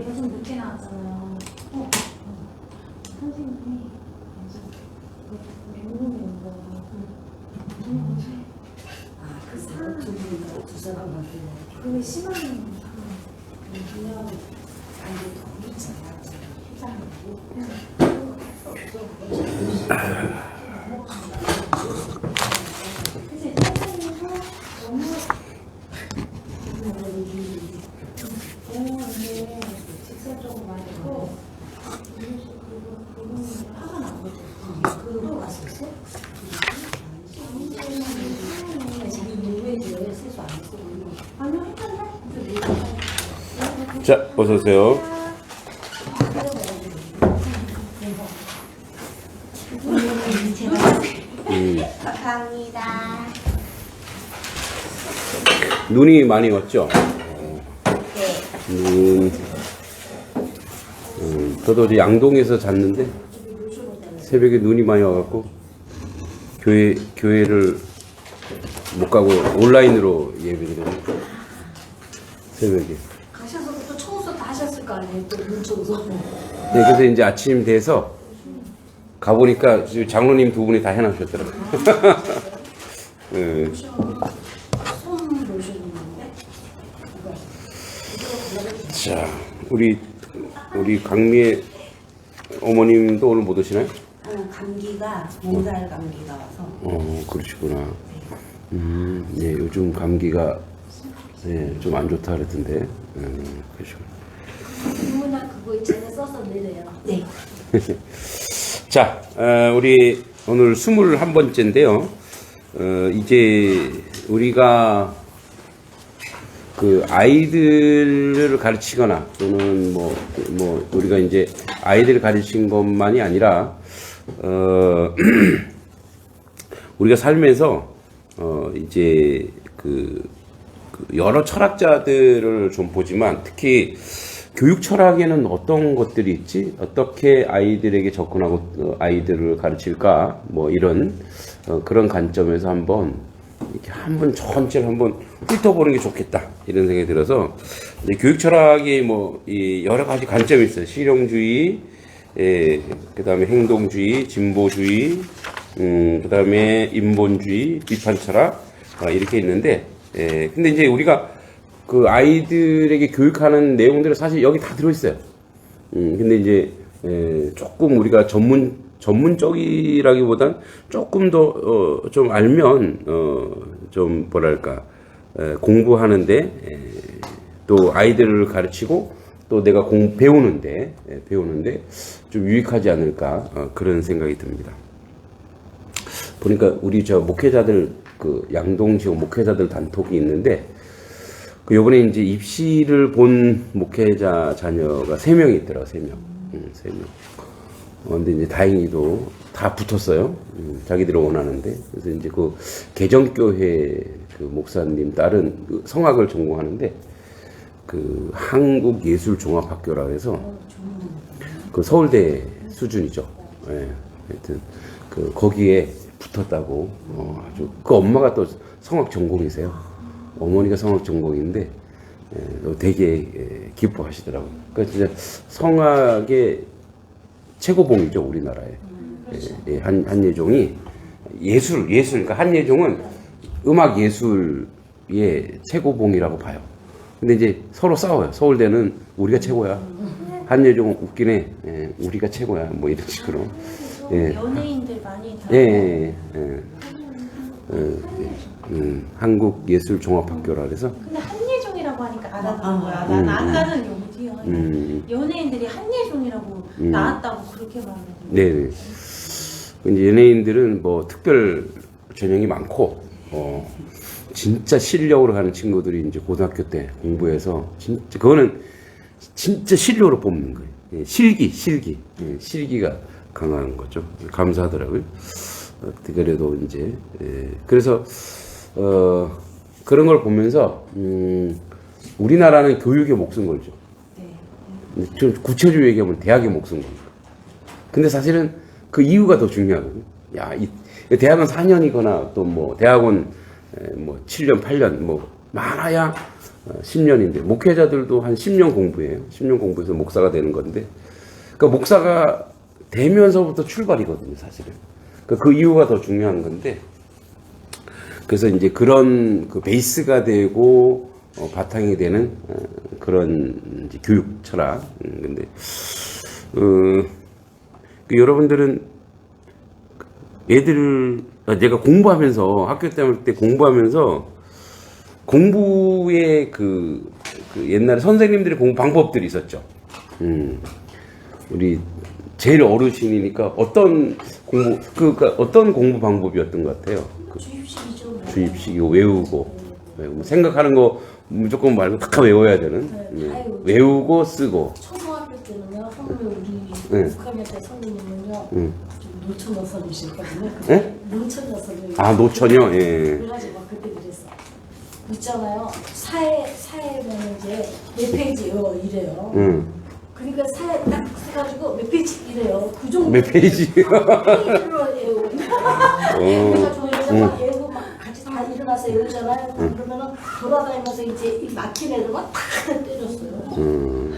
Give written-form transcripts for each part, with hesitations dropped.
내가 좀 늦게 나왔잖아요. 선생님이 맹금이 온 거예요. 그 사람 두 사람한테 그게 심한 그냥 안돼 돈 있잖아. 그치, 선생님도 너무 이게 직설적으로 말했고 그리고 화가 나거든. 그거 갔었어? 자기 노래에 대해 세수 안 했어. 아니요, 했던데? 자, 어서오세요. 감사합니다. 눈이 많이 왔죠? 저도 어제 양동에서 잤는데 새벽에 눈이 많이 와갖고 교회를 못 가고 온라인으로 예배드려요. 새벽에. 가셔서 또 청소 다 하셨을 거 아니에요? 또 물청소. 네, 그래서 이제 아침 돼서 가보니까 장로님 두 분이 다 해놓으셨더라고요. 네. 손 놓으셨는데? 자, 우리 강미애 어머님도 오늘 못 오시나요? 감기가 몸살 감기가 와서. 그러시구나. 네, 요즘 감기가 좀 안 좋다 그랬던데. 그러시구나. 누구나 그거 있잖아요. 써서 내려요. 네. 자, 우리 오늘 21번째인데요. 이제 우리가 그 아이들을 가르치거나 또는 뭐 우리가 이제 아이들을 가르친 것만이 아니라 우리가 살면서 이제 그 여러 철학자들을 좀 보지만 특히 교육 철학에는 어떤 것들이 있지? 어떻게 아이들에게 접근하고 아이들을 가르칠까? 뭐 이런 그런 관점에서 한번 이렇게 한번 전체를 한번 훑어보는 게 좋겠다 이런 생각이 들어서 이제 교육 철학이 뭐 이 여러 가지 관점이 있어요. 실용주의, 그다음에 행동주의, 진보주의, 그다음에 인본주의, 비판 철학 이렇게 있는데, 근데 이제 우리가 그 아이들에게 교육하는 내용들은 사실 여기 다 들어있어요. 근데 이제 조금 우리가 전문적이라기보단 조금 더 좀 알면 좀 뭐랄까 공부하는데 또 아이들을 가르치고 또 내가 배우는데 좀 유익하지 않을까 그런 생각이 듭니다. 보니까 우리 저 목회자들 그 양동 지역 목회자들 단톡이 있는데 그 요번에 이제 입시를 본 목회자 자녀가 3명이 있더라고요. 3명. 3명. 근데 이제 다행히도 다 붙었어요. 자기들이 원하는데. 그래서 이제 그 개정교회 그 목사님 딸은 그 성악을 전공하는데 그 한국예술종합학교라 해서 그 서울대 수준이죠. 예. 하여튼 그 거기에 붙었다고 아주 그 엄마가 또 성악 전공이세요. 어머니가 성악 전공인데 되게 기뻐하시더라고요. 그러니까 진짜 성악의 최고봉이죠 우리나라에. 한예종이 그러니까 한예종은 음악 예술의 최고봉이라고 봐요. 근데 이제 서로 싸워요. 서울대는 우리가 최고야. 한예종은 웃기네. 우리가 최고야. 뭐 이런 식으로. 연예인들 많이 다. 한국예술종합학교라 그래서. 근데 한예종이라고 하니까 알아듣는 거야. 난 아까는 여기요. 연예인들이 한예종이라고 나왔다고 그렇게 말하는 거야. 네. 이제 연예인들은 뭐 특별 전형이 많고, 진짜 실력으로 가는 친구들이 이제 고등학교 때 공부해서 진짜 그거는 진짜 실력으로 뽑는 거예요. 실기가 강한 거죠. 감사하더라고요. 그래도 이제 그래서 그런 걸 보면서 우리나라는 교육에 목숨 걸죠. 좀 구체적으로 얘기하면 대학에 목숨 걸죠. 근데 사실은 그 이유가 더 중요하거든요. 이 대학은 4년이거나 또 뭐 대학원 뭐 7년, 8년 뭐 많아야 10년인데 목회자들도 한 10년 공부해요. 10년 공부해서 목사가 되는 건데, 그러니까 목사가 되면서부터 출발이거든요, 사실은. 그러니까 그 이유가 더 중요한 건데, 그래서 이제 그런 그 베이스가 되고 바탕이 되는 그런 이제 교육 철학. 근데 그 여러분들은 애들 내가 공부하면서 학교 다닐 때 공부하면서 공부의 그 옛날에 선생님들이 공부 방법들이 있었죠. 우리 제일 어르신이니까 어떤 공부 그러니까 어떤 공부 방법이었던 것 같아요. 주입식이죠. 주입식 이거 외우고 생각하는 거 무조건 말고 다 외워야 되는. 외우고 쓰고. 초등학교 때는요, 선생님 우리 네. 6학년 때 선생님은요, 응. 좀 노처 여성이시거든요. 네? 노처 여성이. 아 노처녀. 예. 그래가지고 막 그때 그랬어. 있잖아요. 사회는 이제 몇 페이지요 이래요. 응. 그러니까 사회 딱 써가지고 몇 페이지 이래요. 그 정도. 몇 페이지? 페이지로 외우고. 그래가지고 이제 막 외우고 막 같이 다 일어나서 외우잖아요. 그러면은 돌아다니면서 이제 이 막힌 애들만 탁 때렸어요.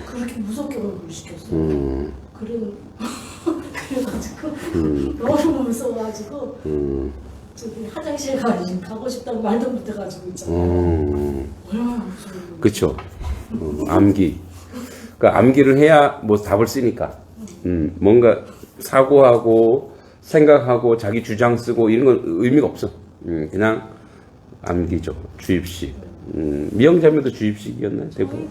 그렇게 무섭게 공부를 시켰어요. 그래가지고 너무 무서워가지고 저기 화장실 가고 싶다고 말도 못해가지고 있잖아요. 얼마나 무서워요. 그쵸. 암기. 그러니까 암기를 해야 뭐 답을 쓰니까. 뭔가 사고하고 생각하고 자기 주장 쓰고 이런 건 의미가 없어. 그냥 암기죠. 주입식. 미영자매도 주입식이었나요? 대부분?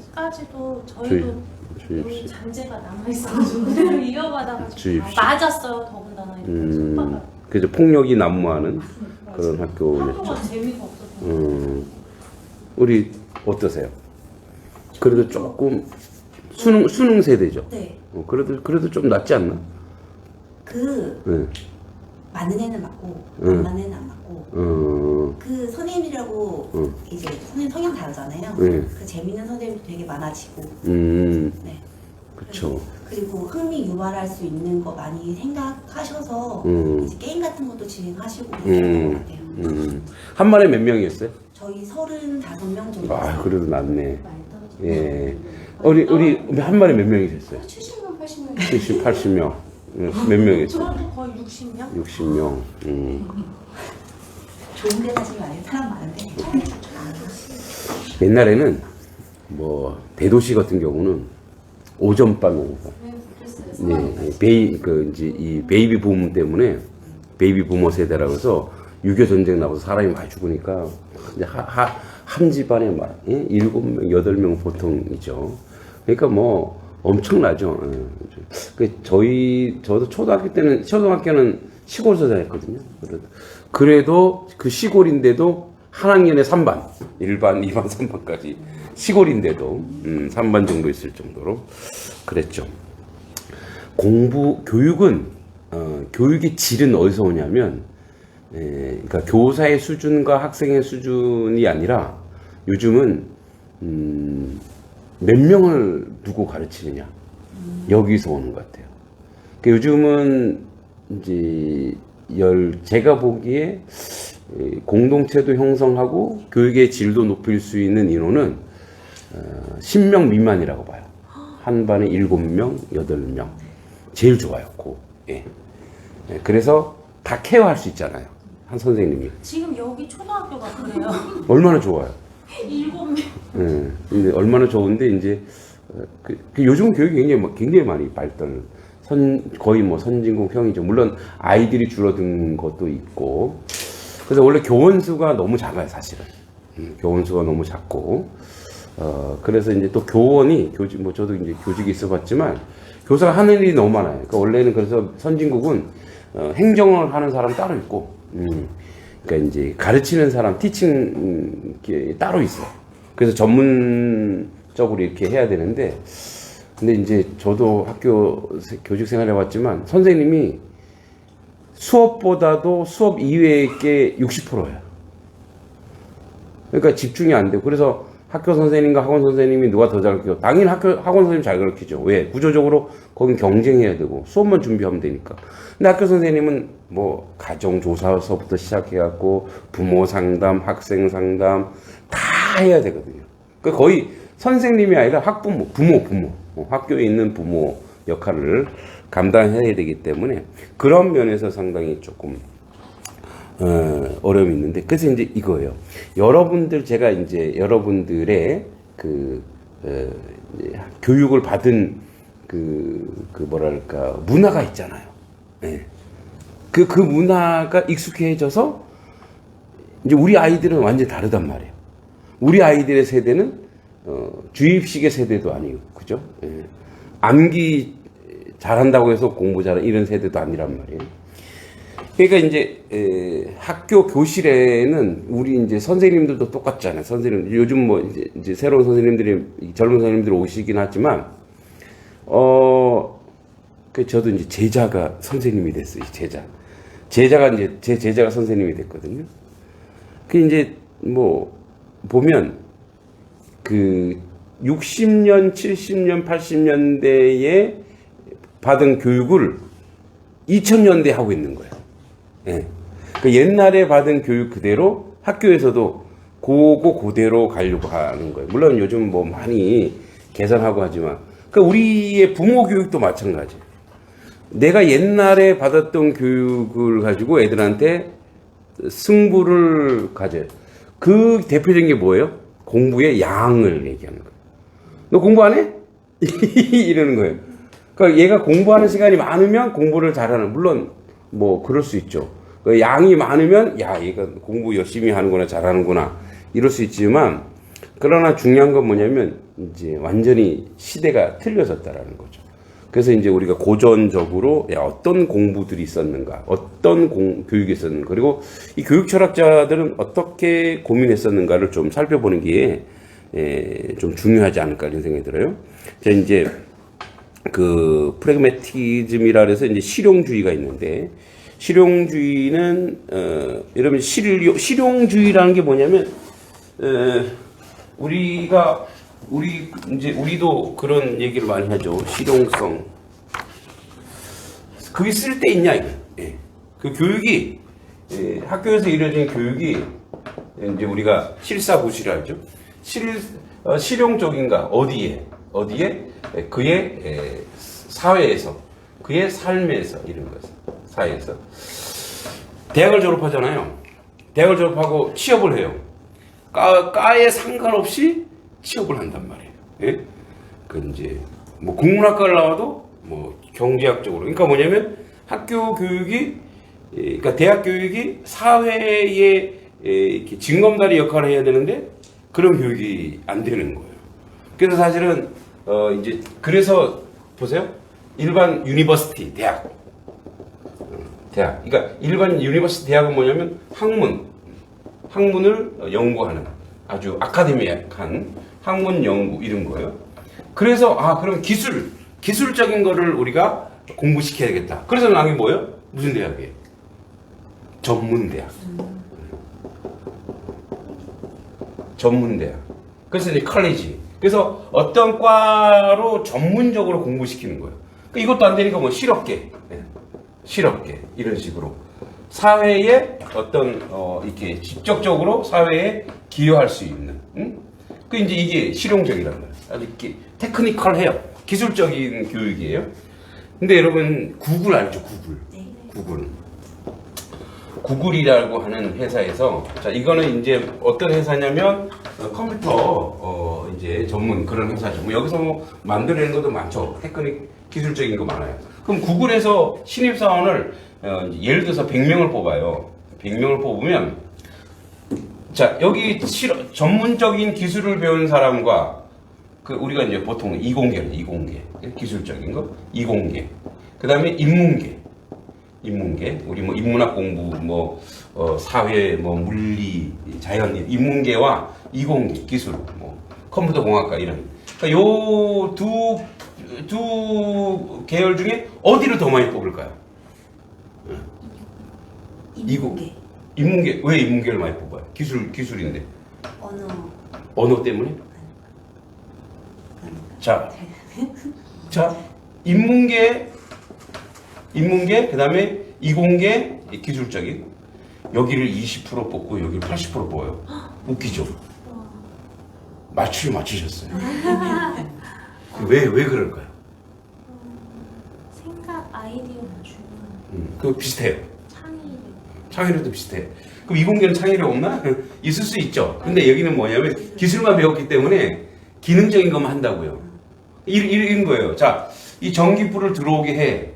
저희도 주입식. 여기 잔재가 남아있어가지고 그대로 이어받아가지고 주입식. 맞았어요. 더군다나 이렇게 손바닥. 그죠. 폭력이 난무하는 그런 학교였죠. 학교가 재미가 없어서. 우리 어떠세요? 그래도 조금 수능 세대죠. 네. 그래도 좀 낫지 않나? 그 네. 맞는 애는 맞고 응. 안 맞는 애는 안 맞고 그 선생님이라고 응. 이제 선생님 성향 다르잖아요. 네. 그 재밌는 선생님도 되게 많아지고 네. 네. 그쵸. 그리고 흥미 유발할 수 있는 거 많이 생각하셔서 이제 게임 같은 것도 진행하시고 그러는 것 같아요. 한 반에 몇 명이었어요? 저희 35명 정도. 아, 그래도 낫네. 많이 떨어져. 예. 우리 한 반에 몇 명이셨어요? 70명, 80명. 70, 80명. 몇 명이었어요? 저도 거의 60명? 60명. 좋은 데 사시면 안 해요. 사람 많은데. 옛날에는 뭐 대도시 같은 경우는 오전반 오후반. 이제 이 베이비 붐 때문에 베이비 부머 세대라고 해서 6.25 전쟁 나고서 사람이 많이 죽으니까 이제 한 집안에 막 7명, 8명 보통이죠. 그러니까 뭐 엄청나죠. 저도 초등학교는 시골에서 다녔거든요. 그래도 그 시골인데도 한 학년에 3반, 1반, 2반, 3반까지 시골인데도 3반 정도 있을 정도로 그랬죠. 교육은 교육의 질은 어디서 오냐면, 그러니까 교사의 수준과 학생의 수준이 아니라 요즘은 몇 명을 두고 가르치느냐 여기서 오는 것 같아요. 그러니까 요즘은 이제 제가 보기에 공동체도 형성하고 교육의 질도 높일 수 있는 인원은 10명 미만이라고 봐요. 한 반에 7명, 8명. 제일 좋아요. 예. 그래서 다 케어할 수 있잖아요. 한 선생님이. 지금 여기 초등학교가 그래요. 얼마나 좋아요. 7명. 예. 근데 얼마나 좋은데 이제 요즘 교육이 굉장히 많이 발달. 거의 뭐 선진국형이죠. 물론 아이들이 줄어든 것도 있고. 그래서 원래 교원 수가 너무 작아요, 사실은. 교원 수가 너무 작고. 그래서 이제 또 교원이 저도 이제 교직이 있어봤지만 교사가 하는 일이 너무 많아요. 그러니까 원래는 그래서 선진국은 행정을 하는 사람 따로 있고, 그러니까 이제 가르치는 사람 티칭 따로 있어. 그래서 전문적으로 이렇게 해야 되는데, 근데 이제 저도 교직 생활 해봤지만 선생님이 수업보다도 수업 이외의 게 60%예요. 그러니까 집중이 안 되고, 그래서 학교 선생님과 학원 선생님이 누가 더 잘 가르쳐? 당연히 학원 선생님 잘 가르치죠. 왜? 구조적으로 거긴 경쟁해야 되고 수업만 준비하면 되니까. 근데 학교 선생님은 뭐 가정조사서부터 시작해갖고 부모 상담, 학생 상담 다 해야 되거든요. 그 거의 선생님이 아니라 학부모, 부모, 학교에 있는 부모 역할을 감당해야 되기 때문에 그런 면에서 상당히 조금 어려움이 있는데, 그래서 이제 이거예요. 제가 이제 여러분들의 이제 교육을 받은 뭐랄까, 문화가 있잖아요. 예. 그 문화가 익숙해져서 이제 우리 아이들은 완전히 다르단 말이에요. 우리 아이들의 세대는 주입식의 세대도 아니고, 그죠? 예. 암기 잘한다고 해서 공부 잘하는 이런 세대도 아니란 말이에요. 그러니까 이제 학교 교실에는 우리 이제 선생님들도 똑같잖아요. 선생님 요즘 뭐 이제 새로운 선생님들이, 젊은 선생님들이 오시긴 하지만 저도 이제 제자가 선생님이 됐어요. 제자가 이제 제 제자가 선생님이 됐거든요. 그 이제 뭐 보면 그 60년, 70년, 80년대에 받은 교육을 2000년대에 하고 있는 거예요. 예. 그 옛날에 받은 교육 그대로 학교에서도 그대로 가려고 하는 거예요. 물론 요즘 뭐 많이 개선하고 하지만, 그 우리의 부모 교육도 마찬가지예요. 내가 옛날에 받았던 교육을 가지고 애들한테 승부를 가져요. 그 대표적인 게 뭐예요? 공부의 양을 얘기하는 거예요. 너 공부 안 해? 이러는 거예요. 그러니까 얘가 공부하는 시간이 많으면 공부를 잘하는, 물론 뭐 그럴 수 있죠. 양이 많으면 야, 얘가 공부 열심히 하는구나, 잘하는구나, 이럴 수 있지만, 그러나 중요한 건 뭐냐면 이제 완전히 시대가 틀려졌다라는 거죠. 그래서 이제 우리가 고전적으로 어떤 공부들이 있었는가, 어떤 교육이 있었는가, 그리고 이 교육 철학자들은 어떻게 고민했었는가를 좀 살펴보는 게 좀 중요하지 않을까 이런 생각이 들어요. 제가 이제 그 프래그매티즘이라 해서 이제 실용주의가 있는데, 실용주의는 여러분 실용주의라는 게 뭐냐면 우리도 그런 얘기를 많이 하죠. 실용성. 그게 쓸데 있냐 이거. 예. 그 교육이 학교에서 이루어진 교육이 이제 우리가 실사고시라 하죠. 실용적인가, 어디에 그의 사회에서, 그의 삶에서, 이런 것을 사회에서. 대학을 졸업하잖아요. 대학을 졸업하고 취업을 해요. 과에 상관없이 취업을 한단 말이에요. 예? 그 이제 뭐 국문학과를 나와도 뭐 경제학적으로, 그러니까 뭐냐면 학교 교육이, 그러니까 대학 교육이 사회에 이렇게 징검다리 역할을 해야 되는데 그런 교육이 안 되는 거예요. 그래서 사실은 이제 그래서 보세요. 일반 유니버시티 대학, 그러니까 일반 유니버시티 대학은 뭐냐면 학문을 연구하는 아주 아카데미한 학문 연구 이런 거예요. 그래서 그럼 기술적인 거를 우리가 공부시켜야겠다. 그래서 나온 게 뭐예요? 무슨 대학이에요? 전문대학. 전문대학. 그래서 이제 컬리지. 그래서 어떤 과로 전문적으로 공부시키는 거예요. 그러니까 이것도 안 되니까 뭐 실업계 이런 식으로 사회에 어떤 이렇게 직접적으로 사회에 기여할 수 있는. 그 이제 이게 실용적이란 말이에요. 아주 이렇게 테크니컬해요. 기술적인 교육이에요. 근데 여러분 구글 알죠? 구글이라고 하는 회사에서, 자, 이거는 이제 어떤 회사냐면 컴퓨터 이제 전문 그런 회사죠. 뭐 여기서 뭐 만들어내는 것도 많죠. 기술적인 거 많아요. 그럼 구글에서 신입사원을 예를 들어서 100명을 뽑아요. 100명을 뽑으면, 자, 여기 전문적인 기술을 배운 사람과 우리가 이제 보통 이공계 기술적인 거, 이공계. 그 다음에 인문계, 우리 뭐 인문학 공부, 사회, 물리, 자연, 인문계와 이공계, 기술, 컴퓨터 공학과 이런. 그러니까 요 두 계열 중에 어디를 더 많이 뽑을까요? 인문계. 왜 인문계를 많이 뽑아요? 기술인데. 언어 때문에? 자, 인문계, 그 다음에 이공계, 기술적인. 여기를 20% 뽑고 여기를 80% 뽑아요. 웃기죠? 맞추셨어요. 왜 그럴까요? 생각 아이디어 맞추면 그거 비슷해요. 창의력. 창의력도 비슷해. 그럼 이공계는 창의력 없나? 있을 수 있죠. 근데 여기는 뭐냐면 기술만 배웠기 때문에 기능적인 것만 한다고요. 이런 거예요. 자, 이 전기불을 들어오게 해.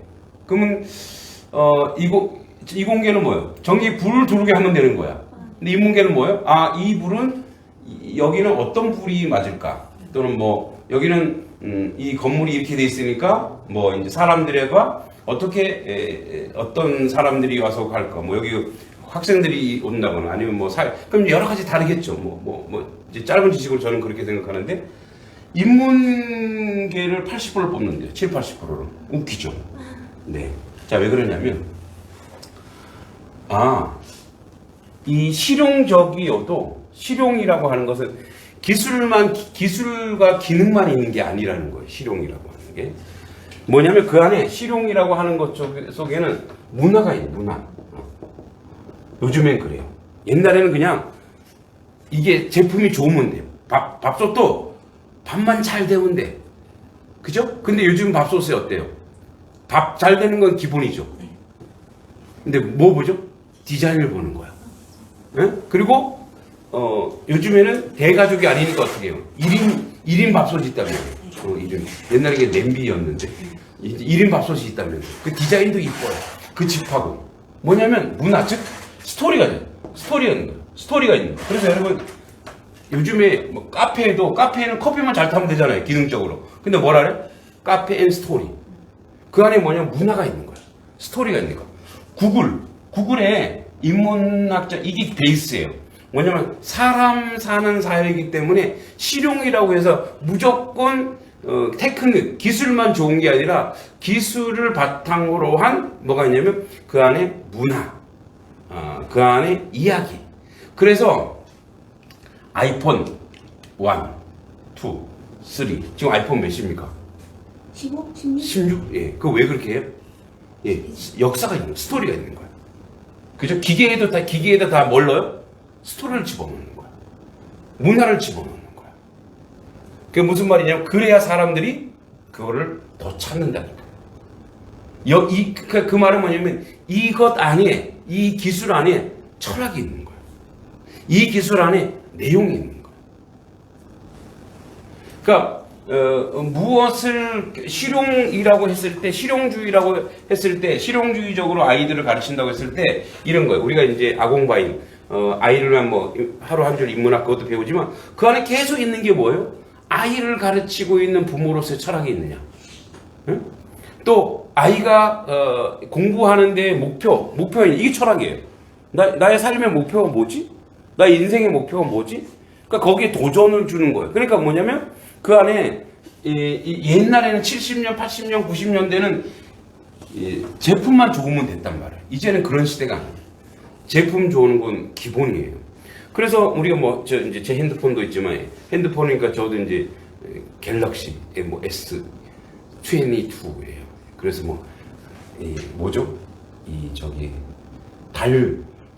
그러면 이공계는 뭐예요? 전기불을 들어오게 하면 되는 거야. 근데 인문계는 뭐예요? 아, 이 불은 여기는 어떤 불이 맞을까? 또는 뭐 여기는 이 건물이 이렇게 돼 있으니까 뭐 이제 사람들과 어떻게 어떤 사람들이 와서 갈까? 뭐 여기 학생들이 온다거나 아니면 뭐 그럼 여러 가지 다르겠죠. 이제 짧은 지식으로 저는 그렇게 생각하는데 인문계를 80%를 뽑는데요. 7, 80%를. 웃기죠. 네. 자, 왜 그러냐면 이 실용적이어도 실용이라고 하는 것은 기술과 기능만 있는 게 아니라는 거예요. 실용이라고 하는 게. 뭐냐면 그 안에 실용이라고 하는 것 속에는 문화가 있는 문화. 요즘엔 그래요. 옛날에는 그냥 이게 제품이 좋으면 돼요. 밥솥도 밥만 잘 되면 돼. 그죠? 근데 요즘 밥솥이 어때요? 밥 잘 되는 건 기본이죠. 근데 뭐 보죠? 디자인을 보는 거야. 네? 그리고 요즘에는 대가족이 아니니까 어떻게 해요? 1인 밥솥이 있다면 1인. 옛날에 이게 냄비였는데 1인 밥솥이 있다면 그 디자인도 이뻐요. 그 집하고 뭐냐면 문화, 즉 스토리가 있는 거예요. 그래서 여러분 요즘에 뭐 카페에는 커피만 잘 타면 되잖아요. 기능적으로. 근데 뭐라 그래? 카페 앤 스토리. 그 안에 뭐냐면 문화가 있는 거야. 스토리가 있는 거야. 구글에 인문학자 이게 베이스예요. 뭐냐면 사람 사는 사회이기 때문에 실용이라고 해서 무조건 테크닉, 기술만 좋은 게 아니라 기술을 바탕으로 한 뭐가 있냐면 그 안에 문화, 그 안에 이야기. 그래서 아이폰 1, 2, 3 지금 아이폰 몇입니까? 15? 16? 16? 예. 그거 왜 그렇게 해요? 예. 역사가 있는 거예요. 스토리가 있는 거예요. 그죠? 기계에다 다 뭘 넣어요? 스토리를 집어넣는 거야. 문화를 집어넣는 거야. 그게 무슨 말이냐면 그래야 사람들이 그거를 더 찾는다니까. 그 말은 뭐냐면 이것 안에 이 기술 안에 철학이 있는 거야. 이 기술 안에 내용이 있는 거야. 그러니까 무엇을 실용이라고 했을 때, 실용주의라고 했을 때, 실용주의적으로 아이들을 가르친다고 했을 때 이런 거예요. 우리가 이제 아공바인 아이를만 뭐 하루 한 줄 인문학 그것도 배우지만 그 안에 계속 있는 게 뭐예요? 아이를 가르치고 있는 부모로서의 철학이 있느냐? 응? 또 아이가 공부하는데 목표는 이게 철학이에요. 나의 삶의 목표가 뭐지? 나의 인생의 목표가 뭐지? 그러니까 거기에 도전을 주는 거예요. 그러니까 뭐냐면 그 안에 옛날에는 70년, 80년, 90년대는 제품만 좋으면 됐단 말이에요. 이제는 그런 시대가 아니에요. 제품 좋은 건 기본이에요. 그래서 우리가 뭐 이제 제 핸드폰도 있지만 핸드폰이니까 저도 이제 갤럭시 뭐 S22예요. 그래서 뭐죠?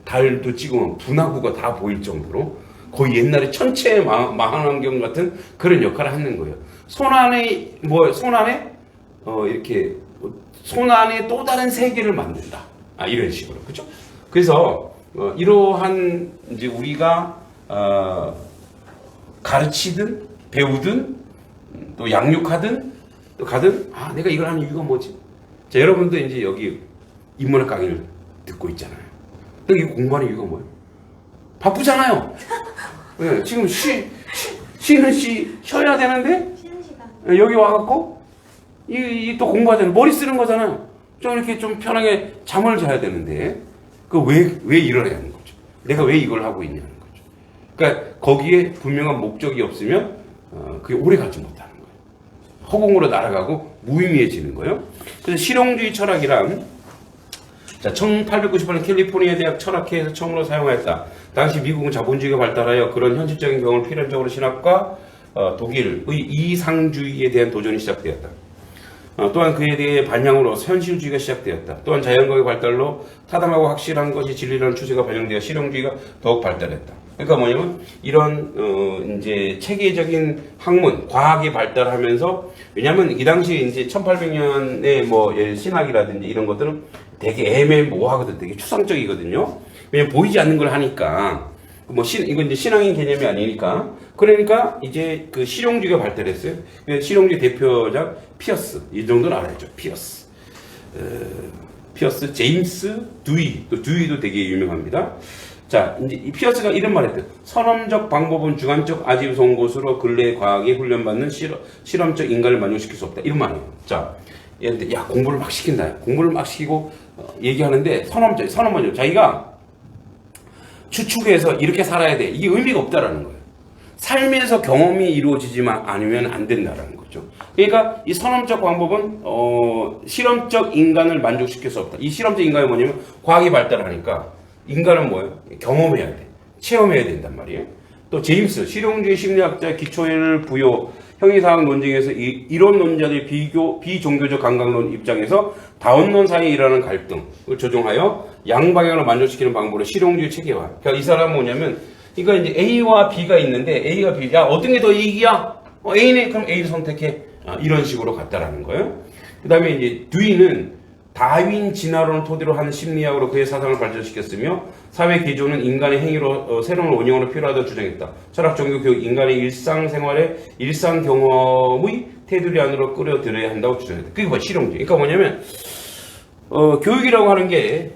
달도 찍으면 분화구가 다 보일 정도로 거의 옛날에 천체의 망원경 같은 그런 역할을 하는 거예요. 손 안에 이렇게 손 안에 또 다른 세계를 만든다. 이런 식으로. 그죠? 그래서 이러한 이제 우리가 가르치든 배우든 또 양육하든 또 가든 내가 이걸 하는 이유가 뭐지? 자, 여러분도 이제 여기 인문학 강의를 듣고 있잖아요. 또 이거 공부하는 이유가 뭐예요? 바쁘잖아요. 네, 지금 쉬어야 되는데 쉬는 시간. 여기 와갖고 또 공부하잖아요. 머리 쓰는 거잖아요. 좀 이렇게 좀 편하게 잠을 자야 되는데 왜 이러냐 하는 거죠. 내가 왜 이걸 하고 있냐는 거죠. 그러니까 거기에 분명한 목적이 없으면 그게 오래 가지 못하는 거예요. 허공으로 날아가고 무의미해지는 거예요. 그래서 실용주의 철학이란 1898년 캘리포니아 대학 철학회에서 처음으로 사용하였다. 당시 미국은 자본주의가 발달하여 그런 현실적인 경험을 필연적으로 신학과 독일의 이상주의에 대한 도전이 시작되었다. 또한 그에 대해 반향으로 현실주의가 시작되었다. 또한 자연과의 발달로 타당하고 확실한 것이 진리라는 추세가 반영되어 실용주의가 더욱 발달했다. 그러니까 뭐냐면 이런 이제 체계적인 학문, 과학이 발달하면서 왜냐하면 이 당시에 이제 1800년에 뭐 신학이라든지 이런 것들은 되게 애매모호하거든, 되게 추상적이거든요. 왜냐면 보이지 않는 걸 하니까 뭐 이건 이제 신앙인 개념이 아니니까 그러니까 이제 그 실용주의가 발달했어요. 실용주의 대표자 피어스 이 정도는 알아야죠. 피어스, 제임스 듀이, 또 듀이도 되게 유명합니다. 자, 이제 이 피어스가 이런 말했대요. 선험적 방법은 주관적 아지우선 것으로 근래 과학에 훈련받는 실험적 인간을 만족시킬 수 없다. 이런 말이에요. 자, 얘한테 야 공부를 막 시킨다. 공부를 막 시키고 얘기하는데 선험만요. 자기가 추측해서 이렇게 살아야 돼. 이게 의미가 없다라는 거예요. 삶에서 경험이 이루어지지만 않으면 안 된다라는 거죠. 그러니까 이 선험적 방법은 실험적 인간을 만족시킬 수 없다. 이 실험적 인간이 뭐냐면 과학이 발달하니까 인간은 뭐예요? 경험해야 돼. 체험해야 된단 말이에요. 또 제임스, 실용주의 심리학자의 기초를 부여 형이상학 논쟁에서 이론 논자들의 비종교적 감각론 입장에서 다원론 사이에 일어나는 갈등을 조정하여 양방향으로 만족시키는 방법으로 실용주의 체계화. 그러니까 이 사람은 뭐냐면, 그러니까 이제 A와 B가 있는데 A가 B, 야 어떤 게 더 이익이야? A네, 그럼 A를 선택해. 이런 식으로 갔다라는 거예요. 그 다음에 이제 듀이는 다윈 진화론을 토대로 하는 심리학으로 그의 사상을 발전시켰으며 사회 기조는 인간의 행위로 새로운 원형으로 필요하다고 주장했다. 철학, 종교, 교육, 인간의 일상생활의 일상 경험의 테두리 안으로 끌어들여야 한다고 주장했다. 그게 뭐 실용주의. 그러니까 뭐냐면 교육이라고 하는 게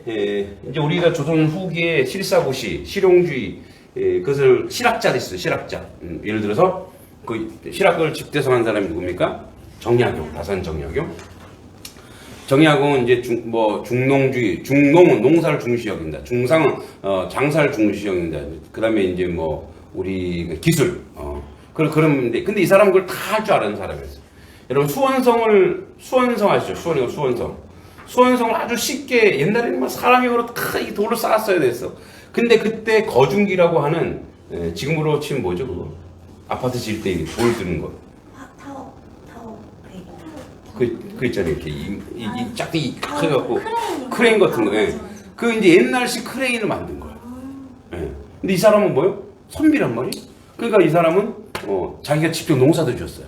이제 우리가 조선 후기에 실사고시, 실용주의 그것을 실학자도 있어요. 실학자. 예를 들어서 그 실학을 집대성한 사람이 누굽니까? 정약용, 다산 정약용. 정약용은 이제 중농주의, 중농은 농사를 중시 여긴다. 중상은 장사를 중시 여긴다. 그 다음에 이제 뭐 우리 기술, 그런데 근데 이 사람은 그걸 다 할 줄 아는 사람이었어요. 여러분 수원성 아시죠? 수원성을 아주 쉽게 옛날에는 막 사람이 그로 다 이 돌을 쌓았어야 됐어. 근데 그때 거중기라고 하는 지금으로 치면 뭐죠 그거? 아파트 질 때 돌 드는 거. 타워. 그 있잖아요. 이렇게 이 짝대기 해갖고 크레인 같은 거. 예. 그 이제 옛날식 크레인을 만든 거야. 예. 근데 이 사람은 뭐요? 선비란 말이에요. 그러니까 이 사람은 자기가 직접 농사도 지었어요.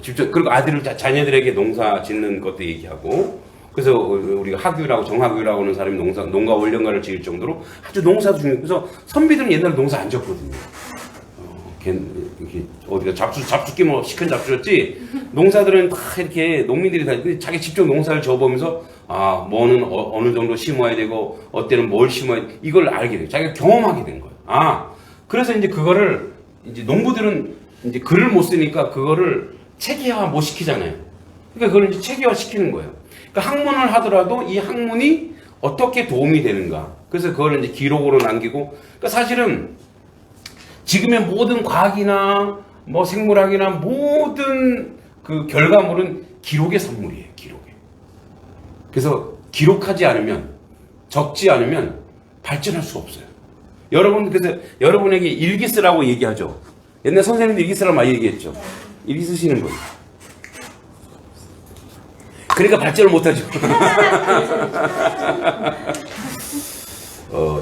직접 그리고 자녀들에게 농사 짓는 것도 얘기하고. 그래서 우리가 학유라고 정학유라고 하는 사람이 농가 원령가를 지을 정도로 아주 농사도 중요해요. 그래서 선비들은 옛날에 농사 안 지었거든요. 이렇게 어디가 잡숫기 뭐 시큰 잡수였지 농사들은 다 이렇게 농민들이 다 자기 직접 농사를 지어보면서 뭐는 어느 정도 심어야 되고 어때는 뭘 심어야 돼 이걸 알게 돼요. 자기가 경험하게 된 거예요. 그래서 이제 그거를 이제 농부들은 이제 글을 못 쓰니까 그거를 체계화 못 시키잖아요. 그러니까 그걸 이제 체계화 시키는 거예요. 그러니까 학문을 하더라도 이 학문이 어떻게 도움이 되는가. 그래서 그걸 이제 기록으로 남기고. 그러니까 사실은 지금의 모든 과학이나 뭐 생물학이나 모든 그 결과물은 기록의 산물이에요. 기록에. 그래서 기록하지 않으면 적지 않으면 발전할 수가 없어요. 여러분 그래서 여러분에게 일기 쓰라고 얘기하죠. 옛날 선생님들 일기 쓰라고 많이 얘기했죠. 일기 쓰시는 분. 그러니까 발전을 못하죠.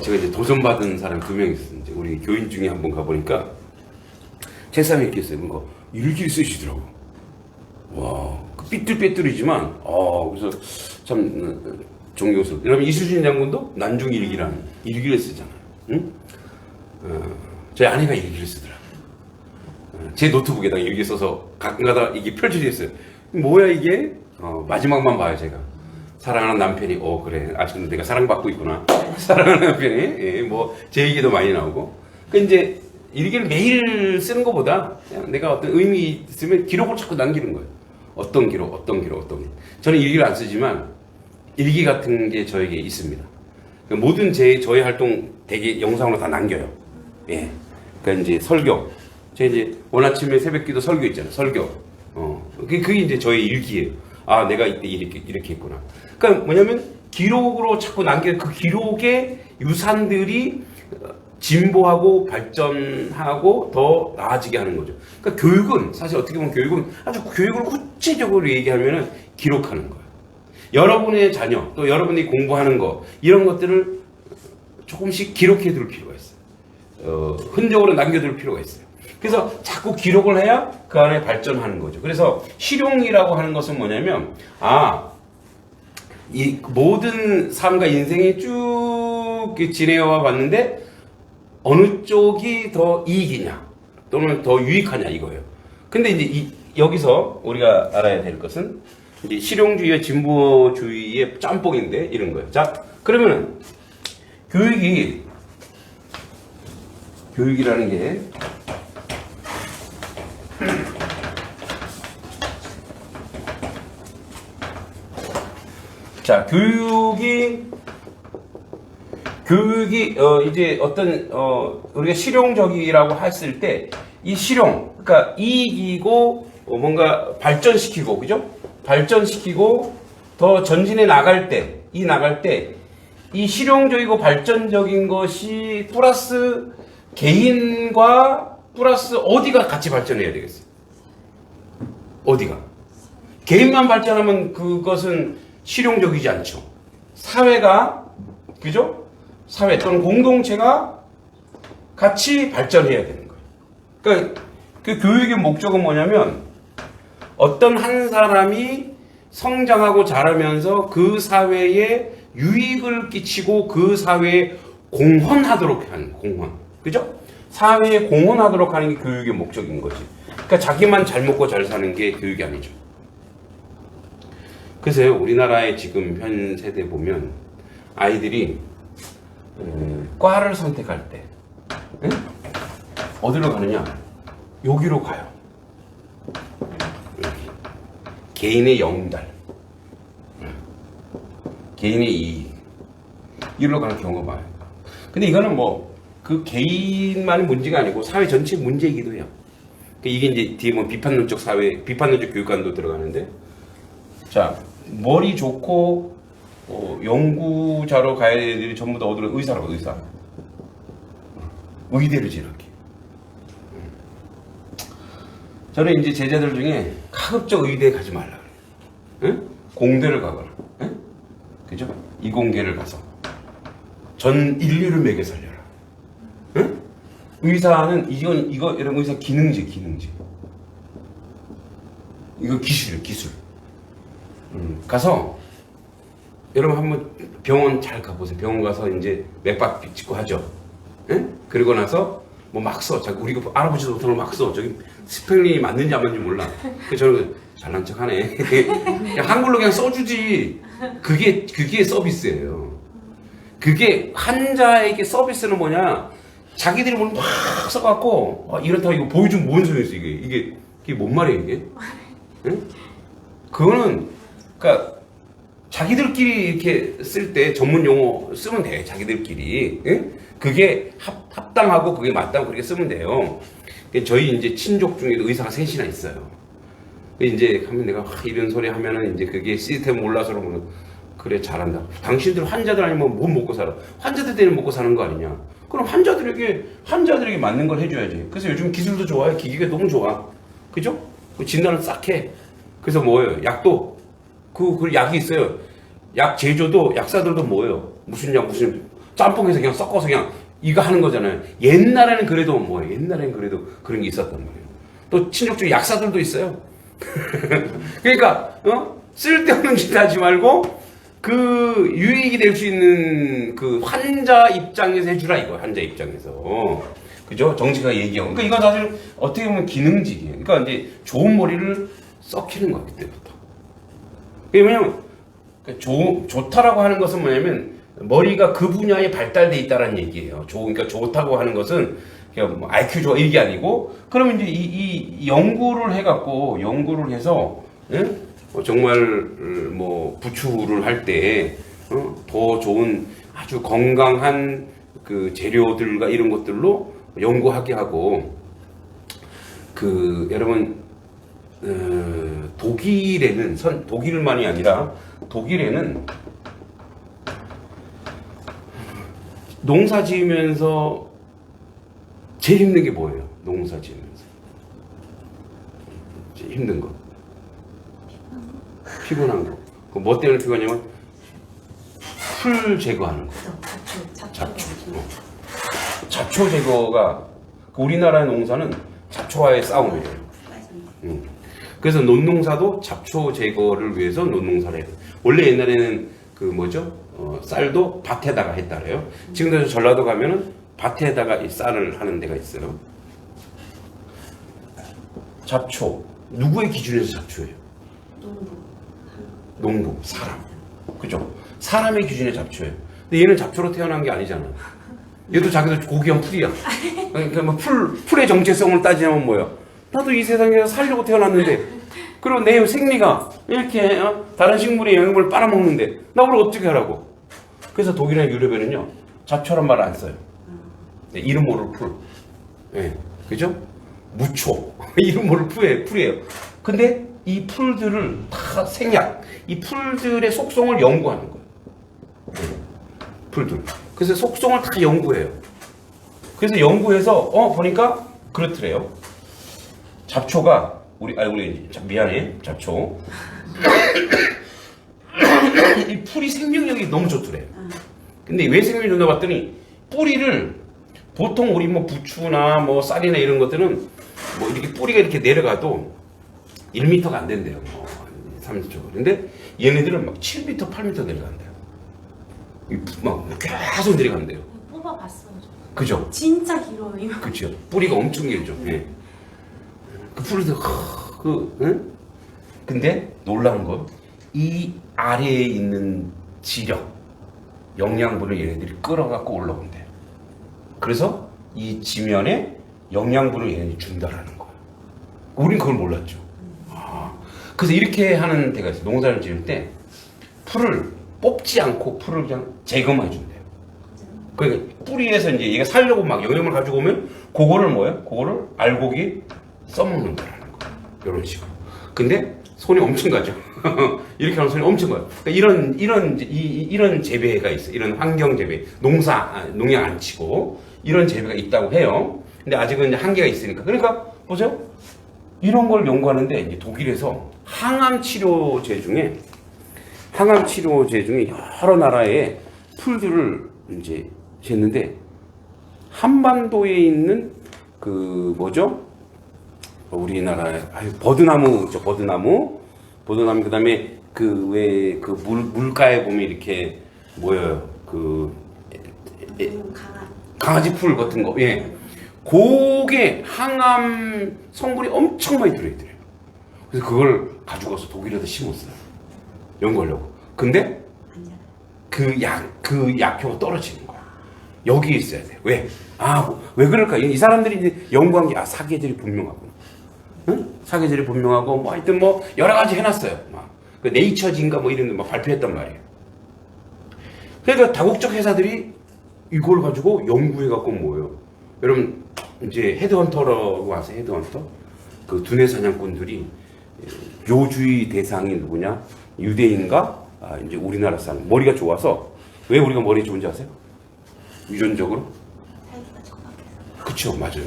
제가 이제 도전받은 사람 2명 있었어요. 우리 교인 중에 한 번 가보니까 책상에 이렇게 있어요. 그러니까 일기를 쓰시더라고. 와, 삐뚤빼뚤이지만, 그래서 참 존경스럽고. 여러분 이수진 장군도 난중 일기라는 일기를 쓰잖아요. 응? 저희 아내가 일기를 쓰더라고요. 제 노트북에다가 일기 써서 가끔가다 이게 펼쳐져 있어요. 뭐야 이게? 마지막만 봐요 제가. 사랑하는 남편이 그래 아직도 내가 사랑받고 있구나. 사랑하는 남편이 뭐 제 얘기도 많이 나오고. 그 이제 일기를 매일 쓰는 것보다 그냥 내가 어떤 의미 있으면 기록을 자꾸 남기는 거예요. 어떤 기록. 저는 일기를 안 쓰지만 일기 같은 게 저에게 있습니다. 모든 저의 활동 되게 영상으로 다 남겨요. 예. 그러니까 이제 설교. 제가 이제 원아침에 새벽기도 설교 있잖아요. 설교. 그게 이제 저의 일기예요. 내가 이때 이렇게 했구나. 그러니까 뭐냐면 기록으로 자꾸 남기는 그 기록의 유산들이 진보하고 발전하고 더 나아지게 하는 거죠. 그러니까 교육은 사실 어떻게 보면 교육은 아주 교육을 구체적으로 얘기하면은 기록하는 거예요. 여러분의 자녀 또 여러분이 공부하는 거 이런 것들을 조금씩 기록해 둘 필요가 있어요. 흔적으로 남겨둘 필요가 있어요. 그래서 자꾸 기록을 해야 그 안에 발전하는 거죠. 그래서 실용이라고 하는 것은 뭐냐면 이 모든 삶과 인생이 쭉 지내와 봤는데 어느 쪽이 더 이익이냐 또는 더 유익하냐 이거예요. 근데 이제 여기서 우리가 알아야 될 것은 이제 실용주의와 진보주의의 짬뽕인데 이런 거예요. 자, 그러면은 교육이라는 게 자, 교육이 이제 어떤 우리가 실용적이라고 했을 때 이 실용, 그러니까 이익이고 뭔가 발전시키고, 그죠? 발전시키고 더 전진해 나갈 때 이 실용적이고 발전적인 것이 플러스 개인과 플러스 어디가 같이 발전해야 되겠어요? 어디가? 개인만 발전하면 그것은 실용적이지 않죠. 사회가, 그죠? 사회 또는 공동체가 같이 발전해야 되는 거예요. 그러니까 그 교육의 목적은 뭐냐면 어떤 한 사람이 성장하고 자라면서 그 사회에 유익을 끼치고 그 사회에 공헌하도록 하는, 공헌. 그죠? 사회에 공헌하도록 하는 게 교육의 목적인 거지. 그러니까 자기만 잘 먹고 잘 사는 게 교육이 아니죠. 그래서 우리나라의 지금 현 세대 보면 아이들이 과를 선택할 때 어디로 가느냐? 여기로 가요. 여기. 개인의 영달, 개인의 이익, 이리로 가는 경우가 많아요. 근데 이거는 뭐 그 개인만의 문제가 아니고 사회 전체 문제이기도 해요. 이게 이제 뒤에 뭐 비판론적 사회, 비판론적 교육관도 들어가는데, 자, 머리 좋고 연구자로 가야 될 애들이 전부 다 어디로? 의사라고, 의사. 의대를 이렇게. 저는 이제 제자들 중에 가급적 의대에 가지 말라 그래요. 응? 공대를 가거나, 응? 그죠? 이공계를 가서 전 인류를 먹여 살려라. 응? 의사는 이거 여러분 의사 기능직. 이거 기술이에요, 기술. 가서 여러분 한번 병원 잘 가보세요. 병원 가서 이제 맥박 찍고 하죠. 응? 그리고 나서 뭐 막 써. 우리가 알아보지도 못하는 거 막 써. 저기 스펠링이 맞는지 안 맞는지 몰라. 그래서 저는 잘난 척하네. 그냥 한글로 그냥 써주지. 그게 서비스예요. 그게 환자에게 서비스는 뭐냐? 자기들이 뭘 막 써갖고 이렇다고 이거 보여주면 뭔 소리였어 이게 뭔 말이에요 이게? 응? 그거는 그러니까 자기들끼리 이렇게 쓸 때 전문 용어 쓰면 돼. 자기들끼리. 응? 그게 합당하고 그게 맞다고 그렇게 쓰면 돼요. 저희 이제 친족 중에도 의사가 셋이나 있어요. 이제 하면 내가 이런 소리 하면은 이제 그게 시스템 몰라서 그러면 그래 잘한다. 당신들 환자들 아니면 못 먹고 살아. 환자들 때문에 먹고 사는 거 아니냐. 그럼 환자들에게 맞는 걸 해줘야지. 그래서 요즘 기술도 좋아요. 기기가 너무 좋아. 그죠? 진단을 싹 해. 그래서 뭐예요? 약도 그 약이 있어요. 약 제조도 약사들도 뭐예요? 무슨 짬뽕해서 그냥 섞어서 그냥 이거 하는 거잖아요. 옛날에는 그래도 뭐예요? 옛날에는 그래도 그런 게 있었단 말이에요. 또 친족 중에 약사들도 있어요. 그러니까 쓸데없는 짓 하지 말고 그 유익이 될 수 있는 그 환자 입장에서 해주라 이거. 환자 입장에서. 그죠? 정치가 얘기하고. 그러니까 이건 사실 어떻게 보면 기능직이에요. 그러니까 이제 좋은 머리를 썩히는 거야 그때부터. 왜냐면 좋다라고 하는 것은 뭐냐면 머리가 그 분야에 발달돼 있다는 얘기예요. 그러니까 좋다고 하는 것은 그냥 뭐 IQ 좋아 이게 아니고, 그러면 이제 이 연구를 해갖고 연구를 해서 정말 뭐 부추를 할 때 더 좋은 아주 건강한 그 재료들과 이런 것들로 연구하게 하고, 그 여러분 독일에는 독일만이 아니라 독일에는 농사 지으면서 제일 힘든 게 뭐예요? 농사 지으면서 제일 힘든 거 피곤한 거. 그 뭐 때문에 피곤하냐면 풀 제거하는 거. 잡초. 잡초 제거가 우리나라 농사는 잡초와의 싸움이에요. 그래서 논농사도 잡초 제거를 위해서 논농사를 해요. 원래 옛날에는 그 뭐죠? 쌀도 밭에다가 했다 그래요. 지금도 전라도 가면은 밭에다가 이 쌀을 하는 데가 있어요. 잡초 누구의 기준에서 잡초예요? 농부 사람, 그죠? 사람의 기준에 잡초예요. 근데 얘는 잡초로 태어난 게 아니잖아. 얘도 자기도 고귀한 풀이야. 그러니까 뭐 풀의 정체성을 따지면 뭐야? 나도 이 세상에서 살려고 태어났는데, 그리고 내 생리가 이렇게 다른 식물의 영양분을 빨아먹는데 나 그걸 어떻게 하라고? 그래서 독일이나 유럽에는요 잡초란 말을 안 써요. 네, 이름 모를 풀, 네, 그죠? 무초 이름 모를 풀이에요. 근데 이 풀들을 다 생약, 이 풀들의 속성을 연구하는 거예요. 네, 풀들. 그래서 속성을 다 연구해요. 그래서 연구해서 보니까 그렇더래요. 잡초가 우리 미안해 잡초. 이 풀이 생명력이 너무 좋더래요. 근데 왜 생명력이 좋나 봤더니 뿌리를 보통 우리 뭐 부추나 뭐 쌀이나 이런 것들은 뭐 이렇게 뿌리가 이렇게 내려가도 1m가 안 된대요. 3m. 근데 얘네들은 막 7m, 8m 내려간대요. 막 계속 내려간대요. 뽑아봤어요. 그죠? 진짜 길어요. 그죠? 뿌리가 엄청 길죠. 예. 그 풀도 응? 근데 놀라운 건 이 아래에 있는 지력, 영양분을 얘네들이 끌어갖고 올라온대요. 그래서 이 지면에 영양분을 얘네들이 준다라는 거예요. 우린 그걸 몰랐죠. 그래서 이렇게 하는 데가 있어요. 농사를 지을 때 풀을 뽑지 않고 풀을 그냥 제거만 해준대요. 그러니까 뿌리에서 이제 얘가 살려고 막 영양분을 가지고 오면 그거를 뭐예요? 그거를 알곡이 써먹는 거라는 거예요. 이런 식으로. 근데 손이 엄청 가죠. 이렇게 하면 손이 엄청 가요. 그러니까 이런 재배가 있어요. 이런 환경 재배, 농약 안 치고 이런 재배가 있다고 해요. 근데 아직은 이제 한계가 있으니까. 그러니까 보세요. 이런 걸 연구하는데 이제 독일에서 항암 치료제 중에 여러 나라의 풀들을 이제 쟀는데 한반도에 있는 그 뭐죠? 우리나라에 버드나무 그다음에 그 왜 그 물가에 보면 이렇게 뭐예요? 그 강아지 풀 같은 거. 예. 그게 항암 성분이 엄청 많이 들어있더래요. 그래서 그걸 가지고 가서 독일에다 심었어요. 연구하려고. 근데 그 약효가 떨어지는 거야. 여기에 있어야 돼. 왜? 왜 그럴까? 이 사람들이 이제 연구한 게 사계절이 분명하구나. 응? 사계절이 분명하고 뭐 하여튼 뭐 여러 가지 해놨어요. 막 그 네이처지인가 뭐 이런 데 막 발표했단 말이에요. 그러니까 다국적 회사들이 이걸 가지고 연구해갖고 뭐예요? 여러분 이제 헤드헌터라고 아세요? 헤드헌터? 그 두뇌 사냥꾼들이 요주의 대상이 누구냐? 유대인과 이제 우리나라 사람. 머리가 좋아서. 왜 우리가 머리 좋은지 아세요? 유전적으로? 살기가 척박해서. 그쵸, 맞아요.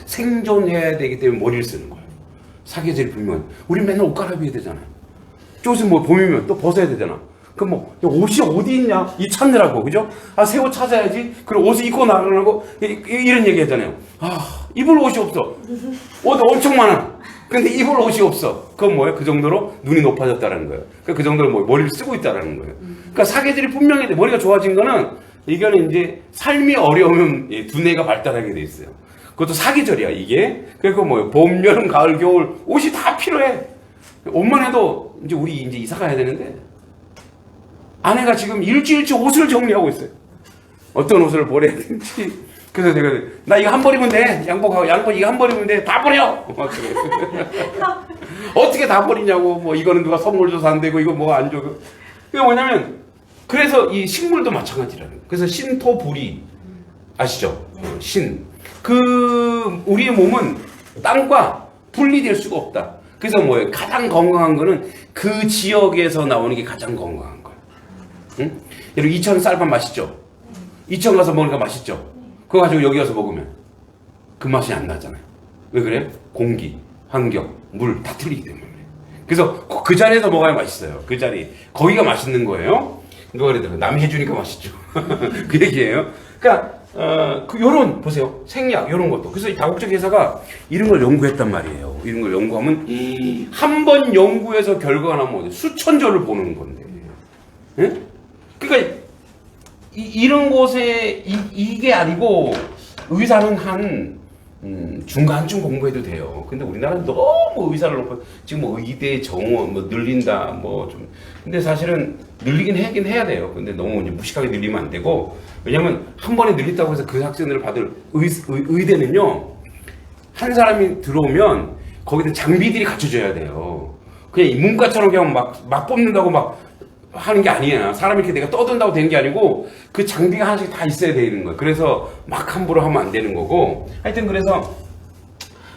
생존해야 되기 때문에 머리를 쓰는 거예요. 사계절이 분명한. 우리 맨날 옷 갈아입어야 되잖아요. 쪼지 뭐 봄이면 또 벗어야 되잖아. 그럼 뭐 옷이 어디 있냐? 이 찾느라고, 그죠? 새 옷 찾아야지. 그리고 옷을 입고 나가려고 이런 얘기 하잖아요. 입을 옷이 없어. 옷 엄청 많아. 근데 입을 옷이 없어. 그건 뭐예요? 그 정도로 눈이 높아졌다는 거예요. 그 정도로 뭐 머리를 쓰고 있다는 거예요. 그러니까 사계절이 분명히 돼. 머리가 좋아진 거는 이거는 이제 삶이 어려우면 두뇌가 발달하게 돼 있어요. 그것도 사계절이야 이게. 그리고 뭐예요? 봄, 여름, 가을, 겨울 옷이 다 필요해. 옷만 해도 이제 우리 이제 이사 가야 되는데 아내가 지금 일주일치 옷을 정리하고 있어요. 어떤 옷을 버려야 되는지. 그래서 내가 나 이거 한 벌이면 돼. 양복 이거 한 벌이면 돼. 다 버려. 막 그래. 어떻게 다 버리냐고. 뭐 이거는 누가 선물 줘서 안 되고 이거 뭐 안 줘. 그게 뭐냐면 그래서 이 식물도 마찬가지라는 거예요. 그래서 신토불이 아시죠? 신. 우리의 몸은 땅과 분리될 수가 없다. 그래서 뭐예요? 가장 건강한 거는 그 지역에서 나오는 게 가장 건강한 거예요. 응? 여러분 이천 쌀밥 맛있죠? 이천 가서 먹으니까 맛있죠? 그거 가지고 여기 와서 먹으면 그 맛이 안 나잖아요. 왜 그래요? 공기, 환경, 물 다 틀리기 때문에. 그래서 그 자리에서 먹어야 맛있어요. 그 자리. 거기가 맛있는 거예요. 누가 그러더라고요. 남이 해주니까 맛있죠. 그 얘기예요. 그러니까 그 요런 보세요. 생략 요런 것도. 그래서 이 다국적 해사가 이런 걸 연구했단 말이에요. 이런 걸 연구하면 한 번 연구해서 결과가 나면 수천 조를 보는 건데. 예? 그러니까 이런 곳에 이게 아니고 의사는 한 중간쯤 공부해도 돼요. 근데 우리나라는 너무 의사를 놓고 지금 뭐 의대 정원 뭐 늘린다 뭐 좀. 근데 사실은 늘리긴 해야 돼요. 근데 너무 이제 무식하게 늘리면 안 되고, 왜냐면 한 번에 늘린다고 해서 그 학생들을 받을 의대는요, 한 사람이 들어오면 거기다 장비들이 갖춰져야 돼요. 그냥 이 문과처럼 그냥 막 뽑는다고 막 하는 게 아니야. 사람이 이렇게 내가 떠든다고 되는 게 아니고 그 장비가 하나씩 다 있어야 되는 거야. 그래서 막 함부로 하면 안 되는 거고. 하여튼 그래서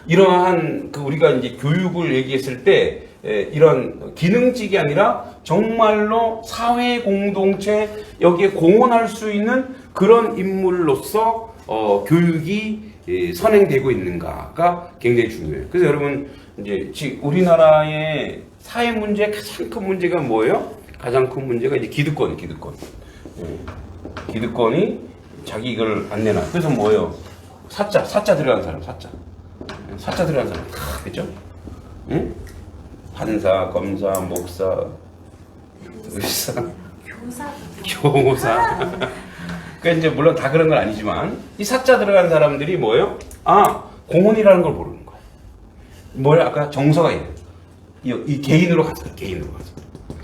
이러한 그 우리가 이제 교육을 얘기했을 때 이런 기능직이 아니라 정말로 사회 공동체 여기에 공헌할 수 있는 그런 인물로서 교육이 선행되고 있는가가 굉장히 중요해요. 그래서 여러분 이제 우리나라의 사회 문제 가장 큰 문제가 뭐예요? 가장 큰 문제가 이제 기득권. 기득권이 자기 이걸 안 내놔. 그래서 뭐예요? 사자 들어간 사람, 사자 들어간 사람, 그죠? 응? 판사, 검사, 목사, 의사, 교사. 그러니까 이제 물론 다 그런 건 아니지만 이 사자 들어간 사람들이 뭐예요? 공헌이라는 걸 모르는 거야. 뭐야? 아까 정서가 이래. 이 개인으로 가서.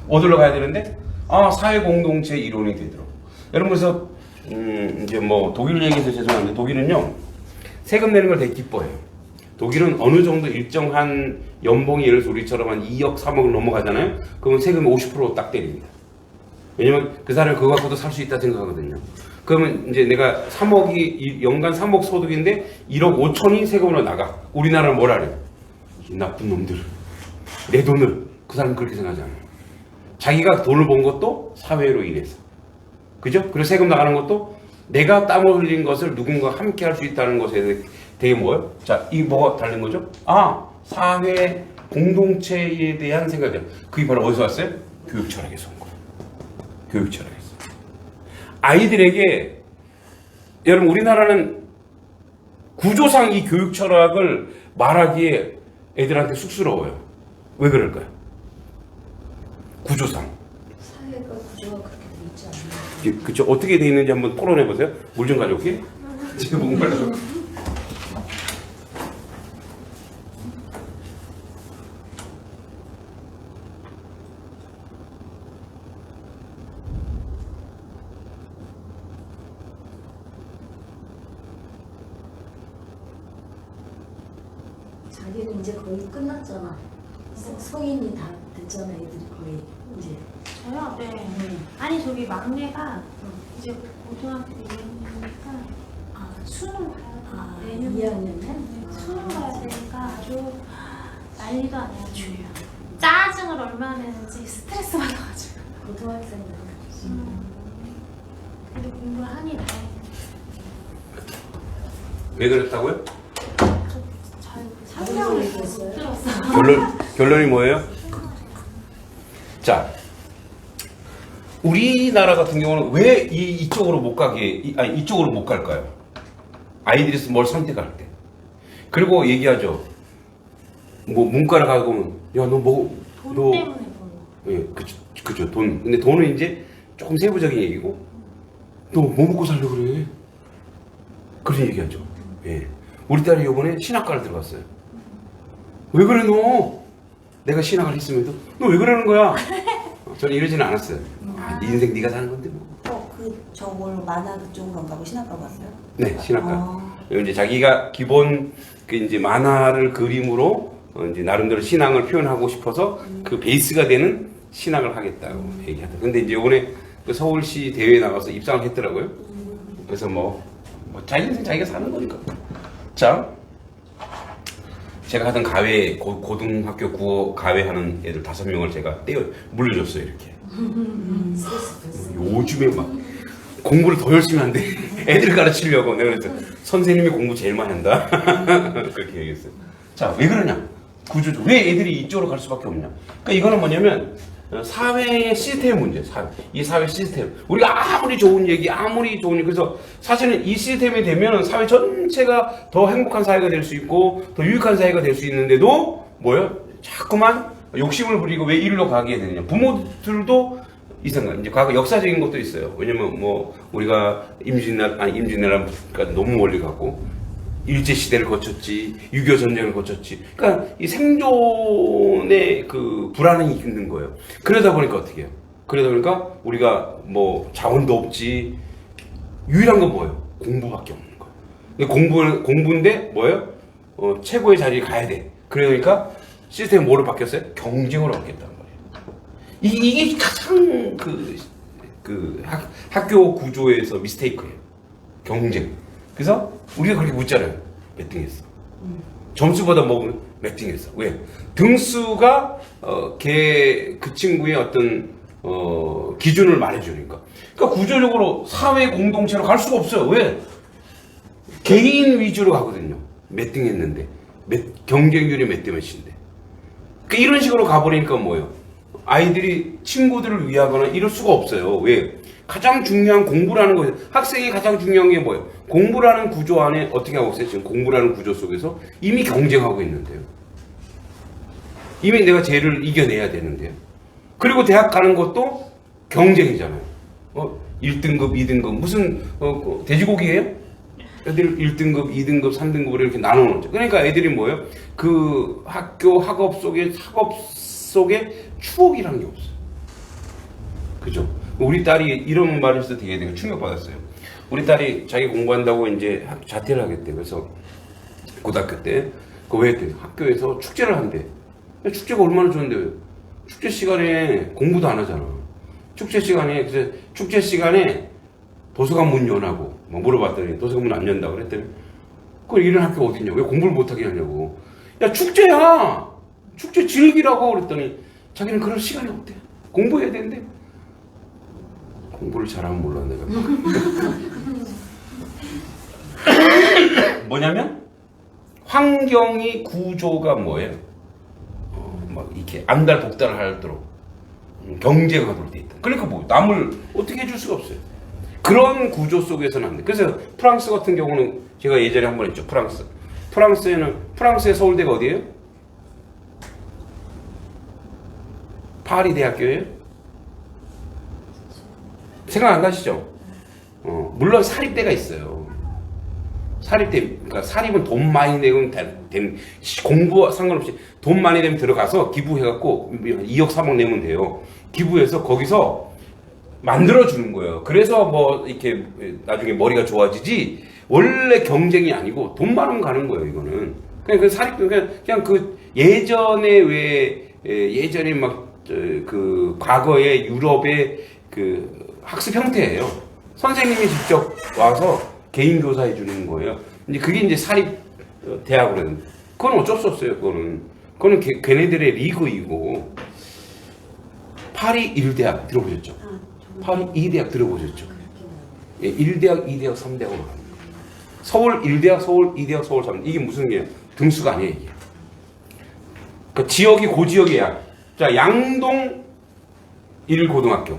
어디로 가야 되는데? 사회 공동체 이론이 되도록. 여러분 그래서 이제 뭐 독일 얘기해서 죄송한데 독일은요 세금 내는 걸 되게 기뻐해요. 독일은 어느 정도 일정한 연봉이 예를 들어서 우리처럼 한 2억, 3억을 넘어가잖아요. 그러면 세금이 50% 딱 때립니다. 왜냐면 그 사람이 그거 갖고도 살 수 있다 생각하거든요. 그러면 이제 내가 3억이 연간 3억 소득인데 1억 5천이 세금으로 나가. 우리나라는 뭐라 그래요? 이 나쁜 놈들. 내 돈을. 그 사람은 그렇게 생각하잖아요. 자기가 돈을 번 것도 사회로 인해서. 그죠? 그리고 세금 나가는 것도 내가 땀 흘린 것을 누군가 함께 할 수 있다는 것에 되게 뭐예요? 자, 이 뭐가 다른 거죠? 사회 공동체에 대한 생각이에요. 그게 바로 어디서 왔어요? 교육 철학에서 온 거예요. 교육 철학에서. 아이들에게, 여러분 우리나라는 구조상 이 교육 철학을 말하기에 애들한테 쑥스러워요. 왜 그럴까요? 구조상. 사회가 구조가 그렇게 돼 있지 않나요? 그쵸? 어떻게 돼 있는지 한번 토론해 보세요. 물 좀 가져올게. 지금 물 가져올게. 자기는 이제 거의 끝났잖아. 성인이 다 됐잖아. 애들이 거의 이제. 저요? 네. 아니 저기 막내가 이제 고등학교 2학년이니까 수능 봐야 돼. 내년 2학년에? 수능 봐야 되니까 아주 난리도 아니야. 짜증을 얼마나 내는지 스트레스 받아가지고. 고등학생들. 근데 공부를 하니 다행이야. 왜 그랬다고요? 잘 설명을 못 들었어. 결론이 뭐예요? 자, 우리나라 같은 경우는 왜 이쪽으로 못 가게, 이쪽으로 못 갈까요? 아이들이 뭘 선택할 때. 그리고 얘기하죠. 뭐 문과를 가고, 야, 너 뭐, 돈 너, 때문에 보는 예, 그쵸, 돈. 근데 돈은 이제 조금 세부적인 얘기고, 너 뭐 먹고 살려고 그래? 그런 얘기하죠. 예. 우리 딸이 이번에 신학과를 들어갔어요. 왜 그래, 너? 내가 신학을 했음에도, 너 왜 그러는 거야? 저는 이러지는 않았어요. 네 인생 네가 사는 건데 뭐. 저걸로 만화 그쪽으로 안 가고 신학과 갔어요? 네, 신학과. 이제 자기가 기본 그 이제 만화를 그림으로 이제 나름대로 신앙을 표현하고 싶어서 그 베이스가 되는 신학을 하겠다고 얘기하다. 근데 이제 이번에 그 서울시 대회에 나가서 입상을 했더라고요. 그래서 뭐 자기 인생 자기가 사는 거니까. 자, 제가 하던 가외 고등학교 구호 가외 하는 애들 5명을 제가 물려줬어요 이렇게. 요즘에 막 공부를 더 열심히 한대. 애들 가르치려고. 내가 그랬어. 선생님이 공부 제일 많이 한다. 그렇게 얘기했어요. 자, 왜 그러냐? 구조죠. 왜 애들이 이쪽으로 갈 수밖에 없냐? 그러니까 이거는 뭐냐면 사회의 시스템 문제, 이 사회 시스템. 우리가 아무리 좋은 얘기, 그래서 사실은 이 시스템이 되면 사회 전체가 더 행복한 사회가 될 수 있고, 더 유익한 사회가 될 수 있는데도, 뭐요? 자꾸만 욕심을 부리고 왜 이리로 가게 되느냐. 부모들도 이 생각, 이제 과거 역사적인 것도 있어요. 왜냐면 뭐, 우리가 임진왜란까지 너무 멀리 가고, 일제시대를 거쳤지, 6.25 전쟁을 거쳤지. 그러니까 이 생존의 그 불안이 있는 거예요. 그러다 보니까 어떻게 해요? 그러다 보니까 우리가 뭐 자원도 없지. 유일한 건 뭐예요? 공부밖에 없는 거예요. 근데 공부인데 뭐예요? 최고의 자리에 가야 돼. 그러니까 시스템이 뭐로 바뀌었어요? 경쟁으로 바뀌었단 말이에요. 이게 가장 학교 구조에서 미스테이크예요. 경쟁. 그래서 우리가 그렇게 묻잖아요. 몇 등 했어? 점수보다 먹으면 몇 등 했어? 왜? 등수가 그 친구의 어떤 기준을 말해주니까. 그러니까 구조적으로 사회 공동체로 갈 수가 없어요. 왜? 개인 위주로 가거든요. 몇 등 했는데, 경쟁률이 몇 대 몇인데. 그러니까 이런 식으로 가버리니까 뭐예요? 아이들이 친구들을 위하거나 이럴 수가 없어요. 왜? 가장 중요한 공부라는 거예요. 학생이 가장 중요한 게 뭐예요? 공부라는 구조 안에 어떻게 하고 있어요? 지금 공부라는 구조 속에서 이미 경쟁하고 있는데요. 이미 내가 쟤를 이겨내야 되는데요. 그리고 대학 가는 것도 경쟁이잖아요. 1등급, 2등급 무슨 돼지고기예요? 애들 1등급, 2등급, 3등급으로 이렇게 나눠놓죠. 그러니까 애들이 뭐예요? 그 학업 속에 추억이라는 게 없어요. 그죠? 우리 딸이 이런 말을 해서 되게 충격받았어요. 우리 딸이 자기 공부한다고 이제 자퇴를 하겠대. 그래서 고등학교 때 왜 했대? 학교에서 축제를 한대. 축제가 얼마나 좋은데 축제 시간에 공부도 안 하잖아. 축제 시간에 도서관 문 여냐고 막 물어봤더니 도서관 문 안 연다고 그랬더니 그걸 이런 학교 어딨냐? 왜 공부를 못하게 하냐고. 야 축제야! 축제 즐기라고 그랬더니 자기는 그럴 시간이 없대. 공부해야 되는데 공부를 잘하면 몰라 내가. 뭐냐면 환경이 구조가 뭐예요? 막 이렇게 안달복달을 하도록 경쟁하도록 돼 있다. 그러니까 뭐 남을 어떻게 해줄 수가 없어요. 그런 구조 속에서는 안 돼. 그래서 프랑스 같은 경우는 제가 예전에 한번 했죠. 프랑스의 서울대가 어디예요? 파리 대학교예요? 생각 안 나시죠? 물론 사립대가 있어요. 사립대, 그러니까 사립은 돈 많이 내면 공부와 상관없이 돈 많이 내면 들어가서 기부해갖고 2억 3억 내면 돼요. 기부해서 거기서 만들어주는 거예요. 그래서 뭐 이렇게 나중에 머리가 좋아지지 원래 경쟁이 아니고 돈 많으면 가는 거예요. 이거는 그냥 그 사립대 그냥 그 예전에 막 그 과거의 유럽의 그 학습 형태예요. 선생님이 직접 와서 개인 교사해 주는 거예요. 이제 그게 이제 사립 대학으로는 그건 어쩔 수 없어요. 그거는 걔네들의 리그이고. 파리 1대학 들어보셨죠? 파리 2대학 들어보셨죠? 예, 1대학, 2대학, 3대학으로 가는 거예요. 서울 1대학, 서울 2대학, 서울 3대학. 이게 무슨 게 등수가 아니에요, 이게. 그러니까 지역이 고지역이야. 자, 양동 1고등학교.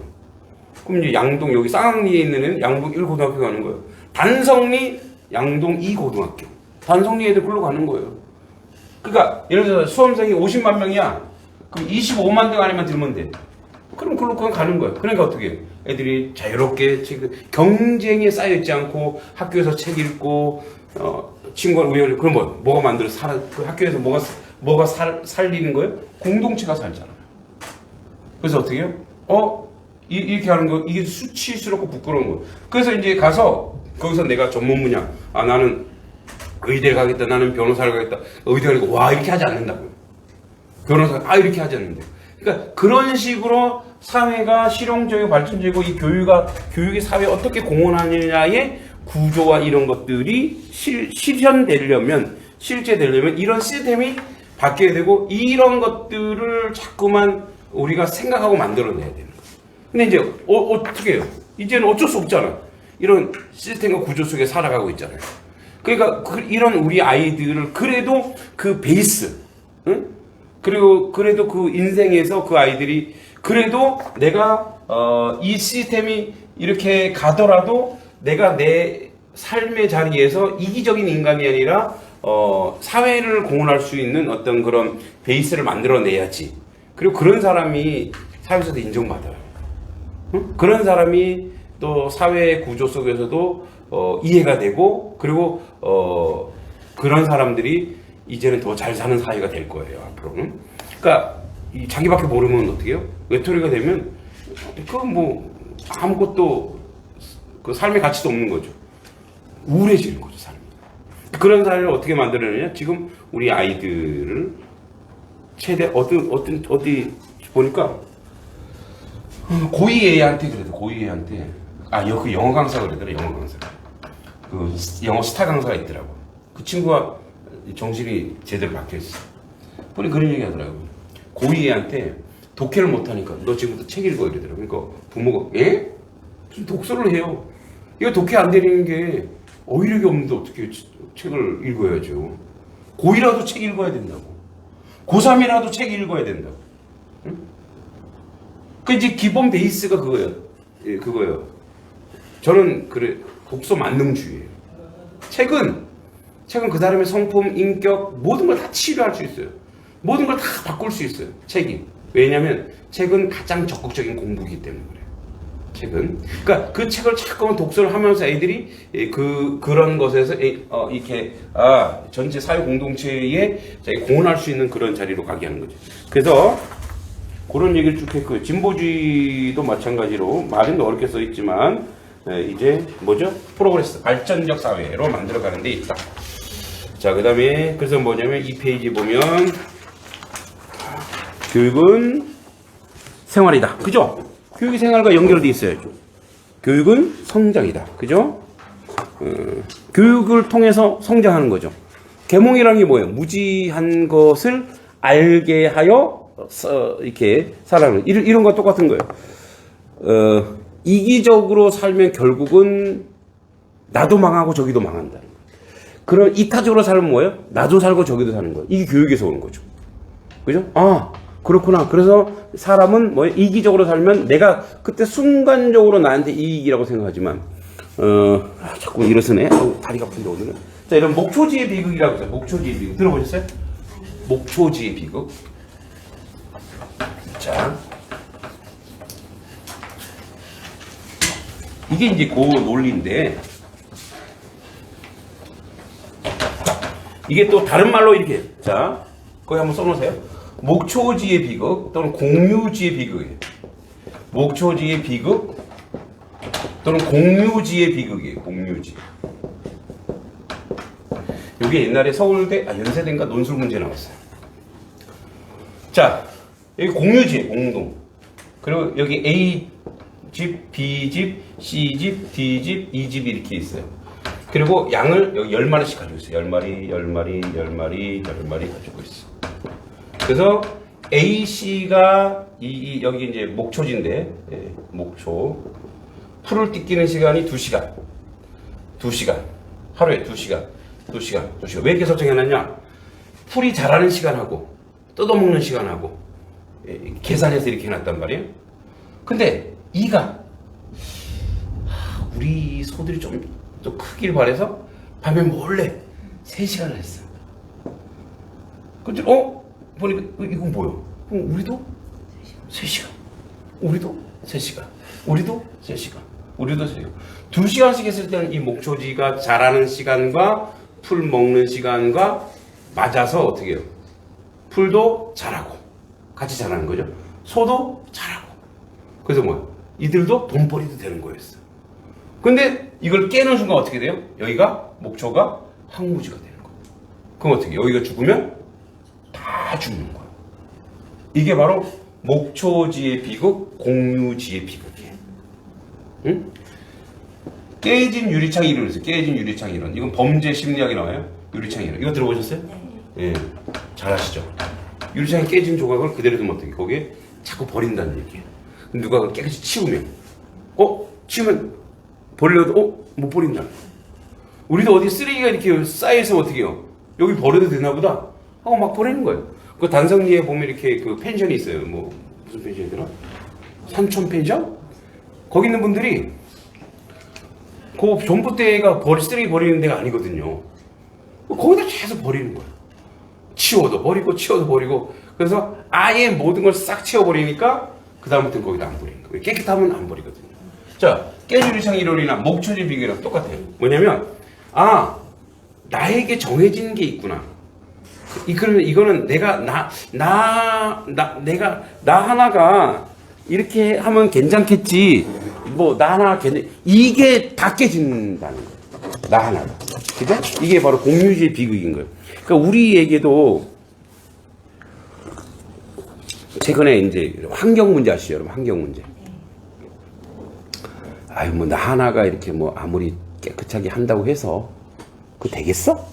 그럼 이제 양동 여기 쌍항리에 있는 애는 양동 1고등학교 가는 거예요. 단성리 양동 2고등학교. 단성리 애들 글로 가는 거예요. 그러니까 예를 들어서 수험생이 50만 명이야. 그럼 25만 등 안에만 들면 돼. 그럼 글로 그냥 가는 거예요. 그러니까 어떻게 해요? 애들이 자유롭게 경쟁에 쌓여있지 않고 학교에서 책 읽고 친구가 우연히 그럼 뭐가 만들어 그 학교에서 뭐가 살리는 거예요? 공동체가 살잖아요. 그래서 어떻게 해요? 이렇게 하는 거 이게 수치스럽고 부끄러운 거예요. 그래서 이제 가서 거기서 내가 전문 분야 나는 의대를 가겠다, 나는 변호사를 가겠다. 의대를 가고 와 이렇게 하지 않는다고요. 변호사 이렇게 하지 않는데요. 그러니까 그런 식으로 사회가 실용적이고 발전적이고 이 교육이 사회에 어떻게 공헌하느냐의 구조와 이런 것들이 실제되려면 이런 시스템이 바뀌어야 되고 이런 것들을 자꾸만 우리가 생각하고 만들어내야 되는 거예요. 근데 이제 어떻게 해요? 이제는 어쩔 수 없잖아. 이런 시스템과 구조 속에 살아가고 있잖아요. 그러니까 이런 우리 아이들을 그래도 그 베이스, 응? 그리고 그래도 그 인생에서 그 아이들이 그래도 내가 이 시스템이 이렇게 가더라도 내가 내 삶의 자리에서 이기적인 인간이 아니라 사회를 공헌할 수 있는 어떤 그런 베이스를 만들어내야지. 그리고 그런 사람이 사회에서도 인정받아요. 응? 그런 사람이 또 사회 구조 속에서도 이해가 되고, 그리고 그런 사람들이 이제는 더 잘 사는 사회가 될 거예요, 앞으로는. 그러니까 자기밖에 모르면 어떻게 해요? 외톨이가 되면 그건 뭐 아무것도 그 삶의 가치도 없는 거죠. 우울해지는 거죠, 삶이. 그런 사회를 어떻게 만들어내냐? 지금 우리 아이들을 최대 어디 보니까 고2 애한테 그래도 고2 애한테 그 영어 강사가 그러더라. 영어 강사. 그 영어 스타 강사가 있더라고. 그 친구가 정신이 제대로 박혀 있어. 우리 그런 얘기 하더라고. 고2 애한테 독해를 못하니까 너 지금부터 책 읽어 이러더라고. 그러니까 부모가 예? 무슨 독서를 해요. 이거 독해 안 되는 게 어휘력이 없는데 어떻게 책을 읽어야죠. 고2라도 책 읽어야 된다고. 고3이라도 책 읽어야 된다고. 응? 그 이제 기본 베이스가 그거예요. 예, 그거예요. 저는 그래 독서 만능주의예요. 책은 그 사람의 성품, 인격 모든 걸 다 치료할 수 있어요. 모든 걸 다 바꿀 수 있어요. 책이. 왜냐하면 책은 가장 적극적인 공부이기 때문에 그래요. 책은. 그러니까 그 책을 자꾸만 독서를 하면서 애들이 그런 것에서 이렇게 전체 사회 공동체에 공헌할 수 있는 그런 자리로 가게 하는 거죠. 그래서 그런 얘기를 쭉 했고요. 진보주의도 마찬가지로 말은 어렵게 써 있지만 이제 뭐죠? 프로그레스, 발전적 사회로 만들어가는 데 있다. 자, 그 다음에 그래서 뭐냐면 이 페이지 보면 교육은 생활이다. 그죠? 교육이 생활과 연결되어 있어야죠. 교육은 성장이다. 그죠? 교육을 통해서 성장하는 거죠. 계몽이라는 게 뭐예요? 무지한 것을 알게 하여 이렇게 살아가는 이런 거 똑같은 거예요. 이기적으로 살면 결국은 나도 망하고 저기도 망한다. 그런 이타적으로 살면 뭐예요? 나도 살고 저기도 사는 거예요. 이게 교육에서 오는 거죠. 그죠? 그렇구나. 그래서 사람은 뭐예요? 이기적으로 살면 내가 그때 순간적으로 나한테 이익이라고 생각하지만 자꾸 일어서네. 다리가 아픈데 오늘은. 자, 이런 목초지의 비극이라고 해서 목초지의 비극 들어보셨어요? 목초지의 비극. 자, 이게 이제 그 논리인데 이게 또 다른 말로 이렇게 자 거기 한번 써놓으세요. 목초지의 비극 또는 공유지의 비극이에요. 목초지의 비극 또는 공유지의 비극이에요. 공유지. 이게 옛날에 서울대 연세대인가 논술 문제 나왔어요. 자, 여기 공유지예요. 공동. 그리고 여기 A집, B집, C집, D집, E집이 이렇게 있어요. 그리고 양을 여기 10마리씩 가지고 있어요. 10마리 가지고 있어. 그래서 A, C가 여기 이제 목초지인데, 목초. 풀을 뜯기는 시간이 2시간. 2시간. 하루에 2시간. 왜 이렇게 설정해놨냐? 풀이 자라는 시간하고, 뜯어먹는 시간하고, 계산해서 이렇게 해놨단 말이에요. 근데 이가 우리 소들이 좀 크길 바래서 밤에 몰래 3시간을 했어. 근데 보니까 이건 뭐야? 그럼 우리도 3시간. 우리도 3시간. 우리도 3시간. 우리도 3시간. 2시간씩 했을 때는 이 목초지가 자라는 시간과 풀 먹는 시간과 맞아서 어떻게 해요? 풀도 자라고 같이 자라는 거죠. 소도 자라고. 그래서 뭐야? 이들도 돈벌이도 되는 거였어. 근데 이걸 깨는 순간 어떻게 돼요? 여기가 목초가 황무지가 되는 거예요. 그럼 어떻게 해요? 여기가 죽으면 다 죽는 거예요. 이게 바로 목초지의 비극, 공유지의 비극이에요. 응? 깨진 유리창 이론 있어요. 깨진 유리창 이론. 이건 범죄 심리학에 나와요. 유리창 이론. 이거 들어보셨어요? 네. 예, 잘 아시죠? 유리창이 깨진 조각을 그대로 두면 어떻게? 거기에 자꾸 버린다는 얘기예요. 누가 깨끗이 치우면, 치우면 버리려도 못 버린다. 우리도 어디 쓰레기가 이렇게 쌓여서 어떻게 해요? 여기 버려도 되나 보다 하고 막 버리는 거예요. 그 단성리에 보면 이렇게 그 펜션이 있어요. 뭐 무슨 펜션이더라? 산천폐죠? 거기 있는 분들이 그 전봇대가 쓰레기 버리는 데가 아니거든요. 거기다 계속 버리는 거야. 치워도 버리고 치워도 버리고. 그래서 아예 모든 걸 싹 치워버리니까 그 다음부터는 거기다 안 버리는 거예요. 깨끗하면 안 버리거든요. 자, 깨주리상 이론이나 목초지 비교랑 똑같아요. 뭐냐면 나에게 정해진 게 있구나. 그러면 이거는 내가 나 하나가 이렇게 하면 괜찮겠지. 뭐 나 하나 이게 다 깨진다는 거예요. 나 하나가. 그죠? 이게 바로 공유주의 비극인 거예요. 그러니까 우리에게도 최근에 이제 환경 문제 아시죠, 여러분? 환경 문제. 아유, 뭐 나 하나가 이렇게 뭐 아무리 깨끗하게 한다고 해서 그거 되겠어?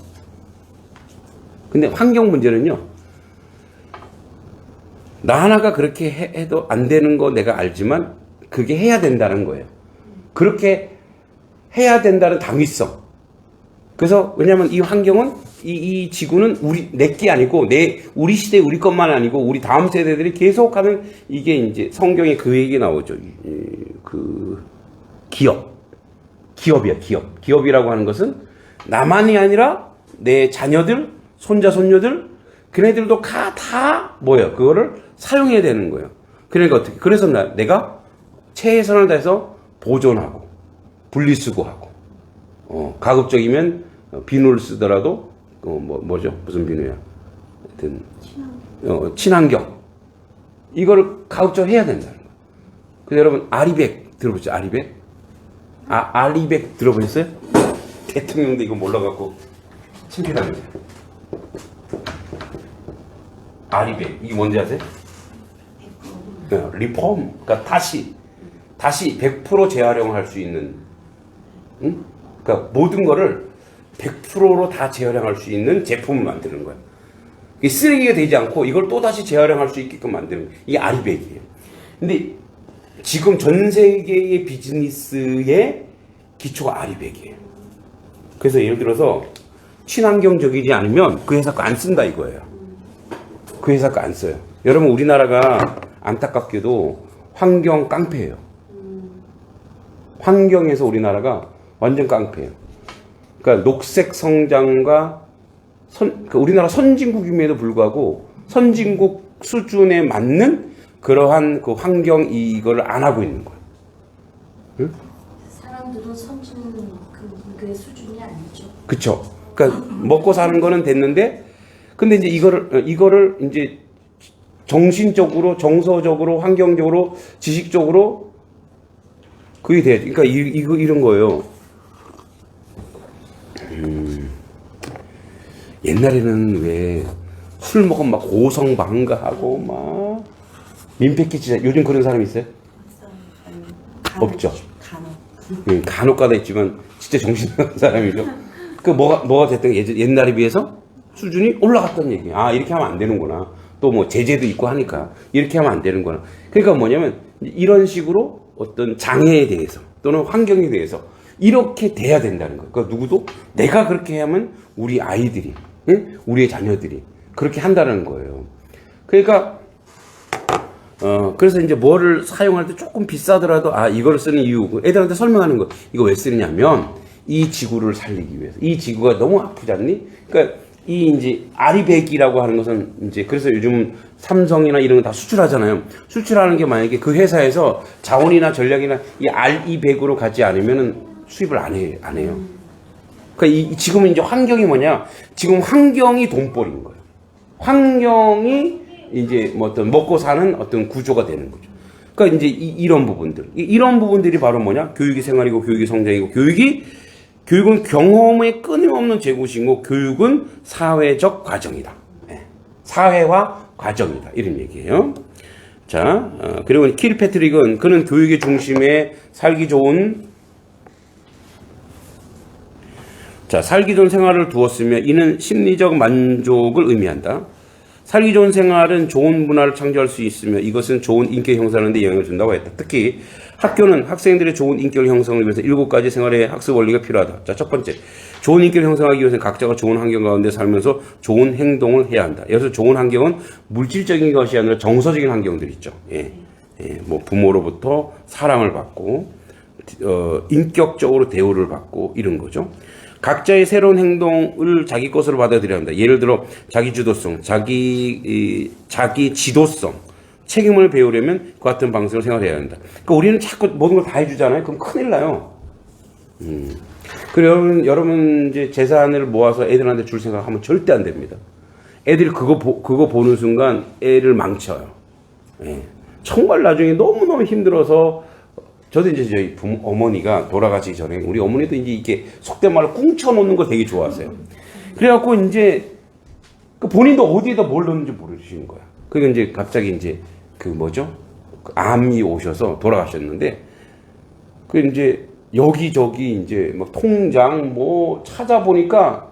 근데 환경 문제는요, 나 하나가 그렇게 해도 안 되는 거 내가 알지만 그게 해야 된다는 거예요. 그렇게 해야 된다는 당위성. 그래서 왜냐하면 이 환경은 이 지구는 내게 아니고 우리 시대 우리 것만 아니고 우리 다음 세대들이 계속하는 이게 이제 성경에 그 얘기 나오죠. 그 기업이야. 기업이라고 하는 것은 나만이 아니라 내 자녀들, 손자, 손녀들, 그네들도 다 뭐예요? 그거를 사용해야 되는 거예요. 그러니까 어떻게? 그래서 내가 최선을 다해서 보존하고 분리수거하고 가급적이면 비누를 쓰더라도 뭐죠? 무슨 비누야? 하여튼 친환경 이거를 가급적 해야 된다는 거예요. 근데 여러분 아리백 들어보셨죠? 아리백? 아리백 들어보셨어요? 대통령도 이거 몰라갖고 창피하네요. 아리백 이게 뭔지 아세요? 리폼, 그러니까 다시 100% 재활용할 수 있는, 응? 그러니까 모든 거를 100%로 다 재활용할 수 있는 제품을 만드는 거야. 이게 쓰레기가 되지 않고 이걸 또 다시 재활용할 수 있게끔 만드는 거야. 이게 아리백이에요. 근데 지금 전 세계의 비즈니스의 기초가 아리백이에요. 그래서 예를 들어서 친환경적이지 않으면 그 회사 거 안 쓴다 이거예요. 그 회사 거 안 써요. 여러분 우리나라가 안타깝게도 환경 깡패예요. 환경에서 우리나라가 완전 깡패예요. 그러니까 녹색 성장과 그러니까 우리나라 선진국임에도 불구하고 선진국 수준에 맞는 그러한 그 환경 이거를 안 하고 있는 거예요. 응? 사람들은 선진 그 수준이 아니죠. 그쵸. 그러니까 먹고 사는 거는 됐는데, 근데 이제 이거를 이제 정신적으로, 정서적으로, 환경적으로, 지식적으로 그게 돼야지. 그러니까 이런 거예요. 옛날에는 왜 술 먹으면 막 고성방가하고 막 민폐 끼치자. 요즘 그런 사람 있어요? 없죠. 간혹가다 있지만 진짜 정신 나간 사람이죠. 그 뭐가 됐든 옛날에 비해서 수준이 올라갔다는 얘기야. 이렇게 하면 안 되는구나. 또 뭐 제재도 있고 하니까 이렇게 하면 안 되는구나. 그러니까 뭐냐면 이런 식으로 어떤 장애에 대해서 또는 환경에 대해서 이렇게 돼야 된다는 거예요. 그러니까 누구도 내가 그렇게 하면 우리 아이들이, 응? 우리의 자녀들이 그렇게 한다는 거예요. 그러니까 그래서 이제 뭐를 사용할 때 조금 비싸더라도 이걸 쓰는 이유, 애들한테 설명하는 거. 이거 왜 쓰느냐면 이 지구를 살리기 위해서. 이 지구가 너무 아프지 않니? 그러니까 이 이제 아리백이라고 하는 것은 이제 그래서 요즘 삼성이나 이런 거 다 수출하잖아요. 수출하는 게 만약에 그 회사에서 자원이나 전략이나 이 아리백으로 가지 않으면은 수입을 안 해요. 그러니까 지금은 이제 환경이 뭐냐? 지금 환경이 돈벌이인 거예요. 환경이 이제 뭐 어떤 먹고 사는 어떤 구조가 되는 거죠. 그러니까 이제 이런 부분들이 바로 뭐냐? 교육이 생활이고 교육이 성장이고 교육은 경험의 끊임없는 제고시고 교육은 사회적 과정이다. 사회화 과정이다. 이런 얘기예요. 자, 그리고 킬패트릭은 그는 교육의 중심에 살기 좋은 생활을 두었으며 이는 심리적 만족을 의미한다. 살기 좋은 생활은 좋은 문화를 창조할 수 있으며 이것은 좋은 인격 형성하는 데 영향을 준다고 했다. 특히 학교는 학생들의 좋은 인격 형성을 위해서 7가지 생활의 학습 원리가 필요하다. 자, 첫 번째. 좋은 인격을 형성하기 위해서는 각자가 좋은 환경 가운데 살면서 좋은 행동을 해야 한다. 여기서 좋은 환경은 물질적인 것이 아니라 정서적인 환경들이 있죠. 뭐 부모로부터 사랑을 받고 인격적으로 대우를 받고 이런 거죠. 각자의 새로운 행동을 자기 것으로 받아들여야 합니다. 예를 들어 자기 주도성, 자기 지도성, 책임을 배우려면 그 같은 방식으로 생활해야 한다. 그러니까 우리는 자꾸 모든 걸 다 해주잖아요. 그럼 큰일 나요. 그리고 여러분 이제 재산을 모아서 애들한테 줄 생각하면 절대 안 됩니다. 애들이 그거 보는 순간 애를 망쳐요. 예. 정말 나중에 너무너무 힘들어서 저도 이제 저희 어머니가 돌아가시기 전에 우리 어머니도 이제 이렇게 속된 말로 꿍쳐놓는 거 되게 좋아하세요. 그래갖고 이제 본인도 어디에다 뭘 넣는지 모르시는 거야. 그러니까 이제 갑자기 이제 암이 오셔서 돌아가셨는데 이제 여기저기 이제 막 통장 뭐 찾아보니까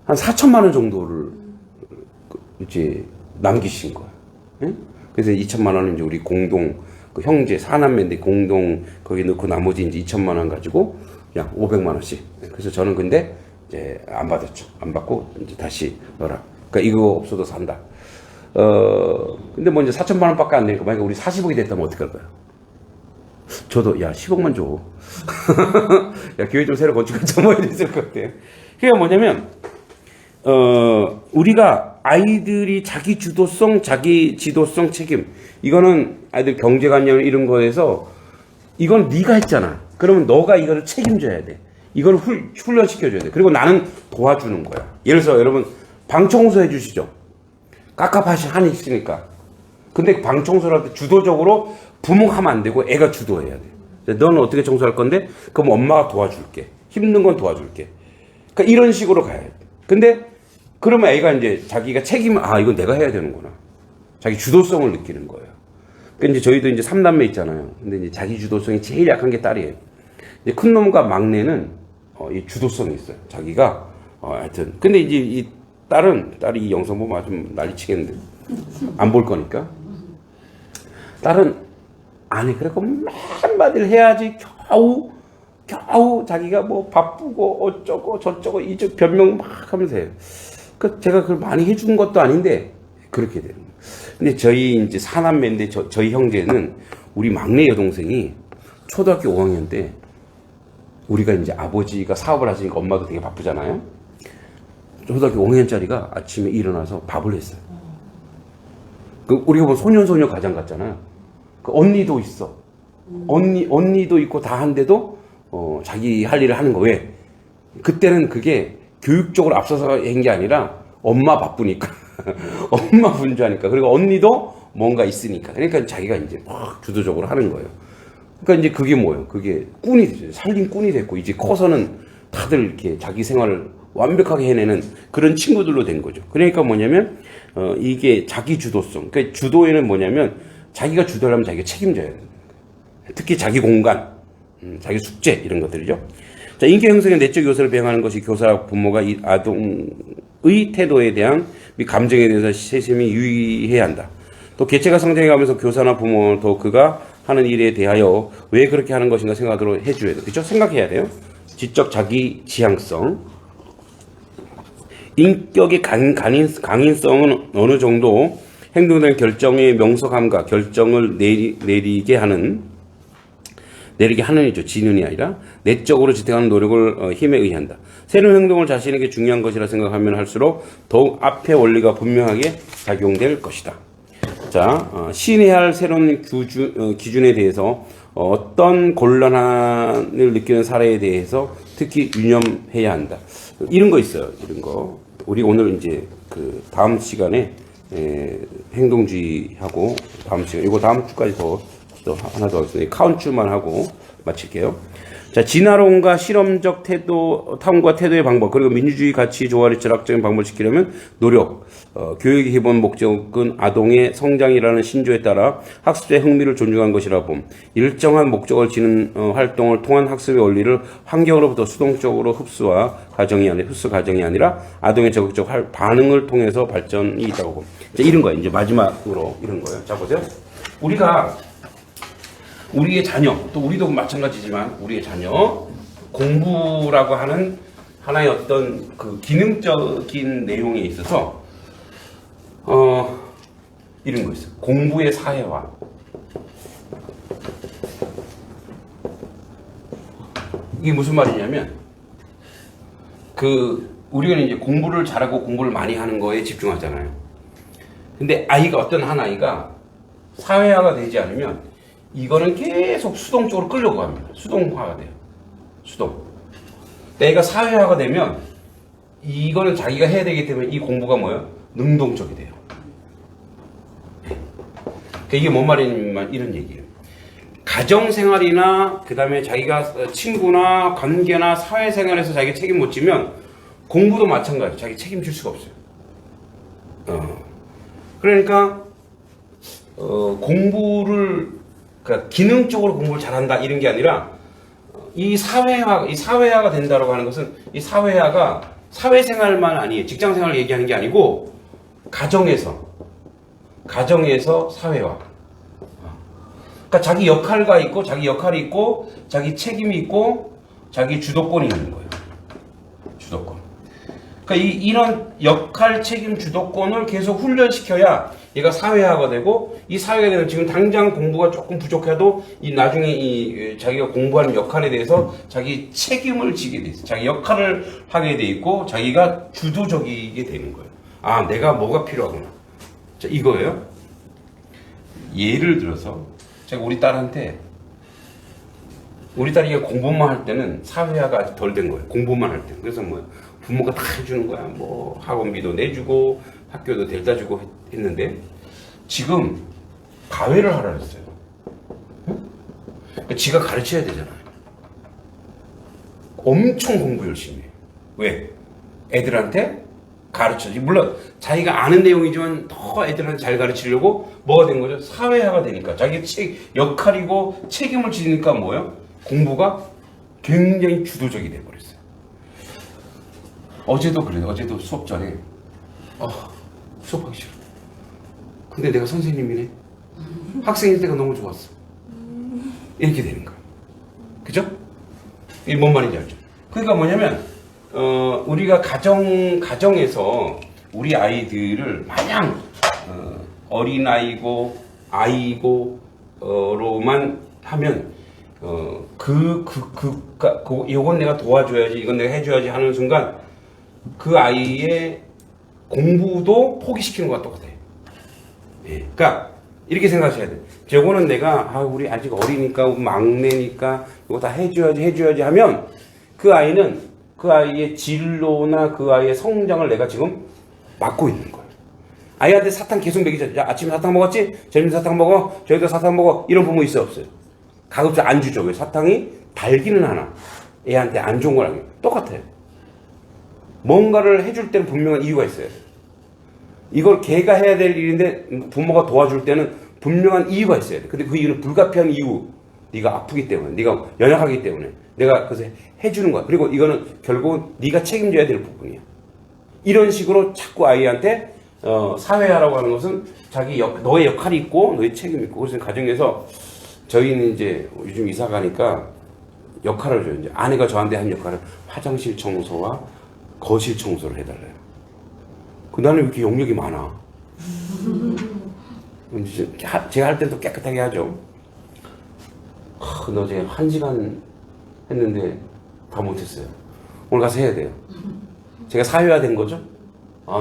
한 4천만 원 정도를 이제 남기신 거야. 응? 그래서 2천만 원은 이제 우리 공동 형제 사남매인데 공동 거기 넣고 나머지 이제 2천만 원 가지고 그냥 500만 원씩. 그래서 저는 근데 이제 안 받았죠. 안 받고 이제 다시 넣어라. 그러니까 이거 없어도 산다. 근데 뭐 이제 4천만 원밖에 안 되니까 만약에 우리 40억이 됐다면 어떡할 거야? 저도 야 10억만 줘. 야 교회 좀 새로 건축할 좀 해야 됐을 것 같아. 그게 뭐냐면 우리가 아이들이 자기 주도성, 자기 지도성 책임 이거는 아이들 경제관념 이런 거에서 이건 네가 했잖아. 그러면 너가 이거를 책임져야 돼. 이걸 훈련시켜줘야 돼. 그리고 나는 도와주는 거야. 예를 들어서 여러분 방 청소해 주시죠. 깝깝하시 하니까. 근데 방 청소를 할 때 주도적으로 부모가 하면 안 되고 애가 주도해야 돼. 너는 어떻게 청소할 건데? 그럼 엄마가 도와줄게. 힘든 건 도와줄게. 그러니까 이런 식으로 가야 돼. 근데 그러면 애가 이제 자기가 이건 내가 해야 되는구나. 자기 주도성을 느끼는 거예요. 그러니까 이제 저희도 이제 3남매 있잖아요. 근데 이제 자기 주도성이 제일 약한 게 딸이에요. 이제 큰 놈과 막내는 이 주도성이 있어요. 자기가 하여튼. 근데 이제 이 딸이 이 영상 보면 좀 난리치겠는데 안 볼 거니까. 딸은 안 해. 그래갖고 한마디를 해야지 겨우 자기가 뭐 바쁘고 어쩌고 저쩌고 이쪽 변명 막 하면서 해요. 그 제가 그걸 많이 해준 것도 아닌데 그렇게 되는 거예요. 근데 저희 이제 사남매인데 저희 형제는 우리 막내 여동생이 초등학교 5학년 때 우리가 이제 아버지가 사업을 하시니까 엄마도 되게 바쁘잖아요. 초등학교 5학년짜리가 아침에 일어나서 밥을 했어요. 우리가 뭐 소년소녀 가장 같잖아요. 언니도 있어. 언니도 있고 다 한데도 자기 할 일을 하는 거. 왜? 그때는 그게 교육적으로 앞서서 한 게 아니라 엄마 바쁘니까. 엄마 분주하니까. 그리고 언니도 뭔가 있으니까. 그러니까 자기가 이제 막 주도적으로 하는 거예요. 그러니까 이제 그게 뭐예요? 그게 꾼이 되죠. 살림 꾼이 됐고, 이제 커서는 다들 이렇게 자기 생활을 완벽하게 해내는 그런 친구들로 된 거죠. 그러니까 뭐냐면, 이게 자기 주도성. 그러니까 주도에는 뭐냐면, 자기가 주도하려면 자기가 책임져야 돼요. 특히 자기 공간, 자기 숙제, 이런 것들이죠. 자, 인격 형성의 내적 요소를 배양하는 것이 교사와 부모가 이 아동의 태도에 대한 및 감정에 대해서 세심히 유의해야 한다. 또 개체가 성장해가면서 교사나 부모는 또 그가 하는 일에 대하여 왜 그렇게 하는 것인가 생각하도록 해줘야 돼. 그렇죠? 생각해야 돼요. 지적 자기 지향성. 인격의 강인성은 어느 정도 행동된 결정의 명석함과 결정을 내리게 하는 이죠. 지능이 아니라 내적으로 지탱하는 노력을 힘에 의한다. 새로운 행동을 자신에게 중요한 것이라 생각하면 할수록 더욱 앞의 원리가 분명하게 작용될 것이다. 자, 시인해야 할 새로운 기준에 대해서 어떤 곤란함을 느끼는 사례에 대해서 특히 유념해야 한다. 이런 거 있어요. 이런 거. 우리 오늘 이제 그 다음 시간에 행동주의하고 다음 시간, 이거 다음 주까지 또 하나 더 하겠습니다. 카운트만 하고 마칠게요. 자, 진화론과 실험적 태도, 탐구와 태도의 방법, 그리고 민주주의 가치 조화를 철학적인 방법을 지키려면 노력, 교육의 기본 목적은 아동의 성장이라는 신조에 따라 학습자의 흥미를 존중한 것이라 봄. 일정한 목적을 지닌 활동을 통한 학습의 원리를 환경으로부터 수동적으로 흡수 과정이 아니라 아동의 적극적 반응을 통해서 발전이 있다고 봄. 자, 이런 거예요. 이제 마지막으로 이런 거예요. 자, 보세요. 우리의 자녀, 또 우리도 마찬가지지만 우리의 자녀, 공부라고 하는 하나의 어떤 그 기능적인 내용에 있어서 이런 거 있어요. 공부의 사회화. 이게 무슨 말이냐면 우리가 이제 공부를 잘하고 공부를 많이 하는 거에 집중하잖아요. 근데 어떤 한 아이가 사회화가 되지 않으면 이거는 계속 수동적으로 끌려고 합니다. 수동화가 돼요. 수동. 내가 사회화가 되면 이거는 자기가 해야 되기 때문에 이 공부가 뭐예요? 능동적이 돼요. 그러니까 이게 뭔 말이냐면 이런 얘기예요. 가정생활이나 그 다음에 자기가 친구나 관계나 사회생활에서 자기가 책임 못 지면 공부도 마찬가지예요. 자기 책임질 수가 없어요. 그러니까 공부를 그러니까 기능적으로 공부를 잘한다 이런 게 아니라 이 사회화가 된다라고 하는 것은 이 사회화가 사회생활만 아니에요. 직장생활을 얘기하는 게 아니고 가정에서 사회화. 그러니까 자기 역할이 있고 자기 책임이 있고 자기 주도권이 있는 거예요. 주도권. 그러니까 이런 역할, 책임, 주도권을 계속 훈련시켜야 얘가 사회화가 되고 이 사회가 되면 지금 당장 공부가 조금 부족해도 나중에 자기가 공부하는 역할에 대해서 자기 책임을 지게 돼 있어요. 자기 역할을 하게 돼 있고 자기가 주도적이게 되는 거예요. 내가 뭐가 필요하구나. 자, 이거예요. 예를 들어서 제가 우리 딸이 공부만 할 때는 사회화가 아직 덜 된 거예요. 공부만 할 때. 그래서 부모가 다 해주는 거야. 학원비도 내주고 학교도 데려다 주고 했는데 지금 가외를 하라 그랬어요. 그러니까 지가 가르쳐야 되잖아요. 엄청 공부 열심히 해요. 왜? 애들한테 가르쳐야지. 물론 자기가 아는 내용이지만 더 애들한테 잘 가르치려고 뭐가 된 거죠? 사회화가 되니까 자기 역할이고 책임을 지니까 뭐예요? 공부가 굉장히 주도적이 돼버렸어요. 어제도 그래요. 어제도 수업 전에 수업하기 싫어. 근데 내가 선생님이네. 학생일 때가 너무 좋았어. 이렇게 되는 거야. 그죠? 이게 뭔 말인지 알죠? 그러니까 뭐냐면 우리가 가정에서 우리 아이들을 마냥 어린아이고 아이고로만 하면 이건 내가 도와줘야지, 이건 내가 해줘야지 하는 순간 그 아이의 공부도 포기시키는 것과 똑같아요. 예. 그러니까 이렇게 생각하셔야 돼요. 저거는 내가 우리 아직 어리니까 막내니까 이거 다 해줘야지 하면 그 아이의 진로나 그 아이의 성장을 내가 지금 막고 있는 거예요. 아이한테 사탕 계속 먹이잖아요. 야, 아침에 사탕 먹었지? 점심 사탕 먹어? 저희도 사탕 먹어? 이런 부모 있어요, 없어요? 가급적 안 주죠. 왜? 사탕이 달기는 하나. 애한테 안 좋은 거랑 똑같아요. 뭔가를 해줄 때는 분명한 이유가 있어요. 이걸 걔가 해야 될 일인데 부모가 도와줄 때는 분명한 이유가 있어야 돼. 근데 그 이유는 불가피한 이유. 네가 아프기 때문에, 네가 연약하기 때문에 내가 그래서 해주는 거야. 그리고 이거는 결국은 네가 책임져야 될 부분이야. 이런 식으로 자꾸 아이한테 사회화라고 하는 것은 너의 역할이 있고 너의 책임이 있고. 그래서 가정에서 저희는 이제 요즘 이사 가니까 역할을 줘요. 이제 아내가 저한테 한 역할은 화장실 청소와 거실 청소를 해달래요. 나는 왜 이렇게 용력이 많아? 제가 할 때도 깨끗하게 하죠. 너 제가 1시간 했는데 다 못했어요. 오늘 가서 해야 돼요. 제가 사회화된 거죠?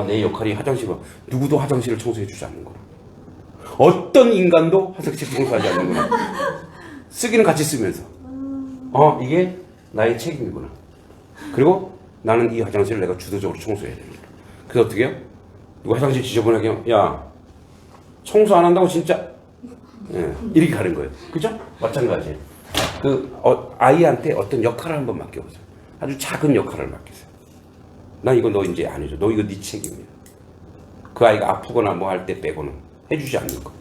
내 역할이 화장실을, 누구도 화장실을 청소해주지 않는 거야. 어떤 인간도 화장실 청소하지 않는구나. 쓰기는 같이 쓰면서. 이게 나의 책임이구나. 그리고 나는 이 화장실을 내가 주도적으로 청소해야 됩니다. 그래서 어떻게 해요? 누가 화장실 지저분하게 하면, 야, 청소 안 한다고 진짜. 이렇게 가는 거예요. 그죠? 마찬가지예요. 아이한테 어떤 역할을 한번 맡겨보세요. 아주 작은 역할을 맡기세요. 나 이거 너 이제 안 해줘. 너 이거 네 책임이야. 그 아이가 아프거나 뭐 할 때 빼고는 해주지 않는 거.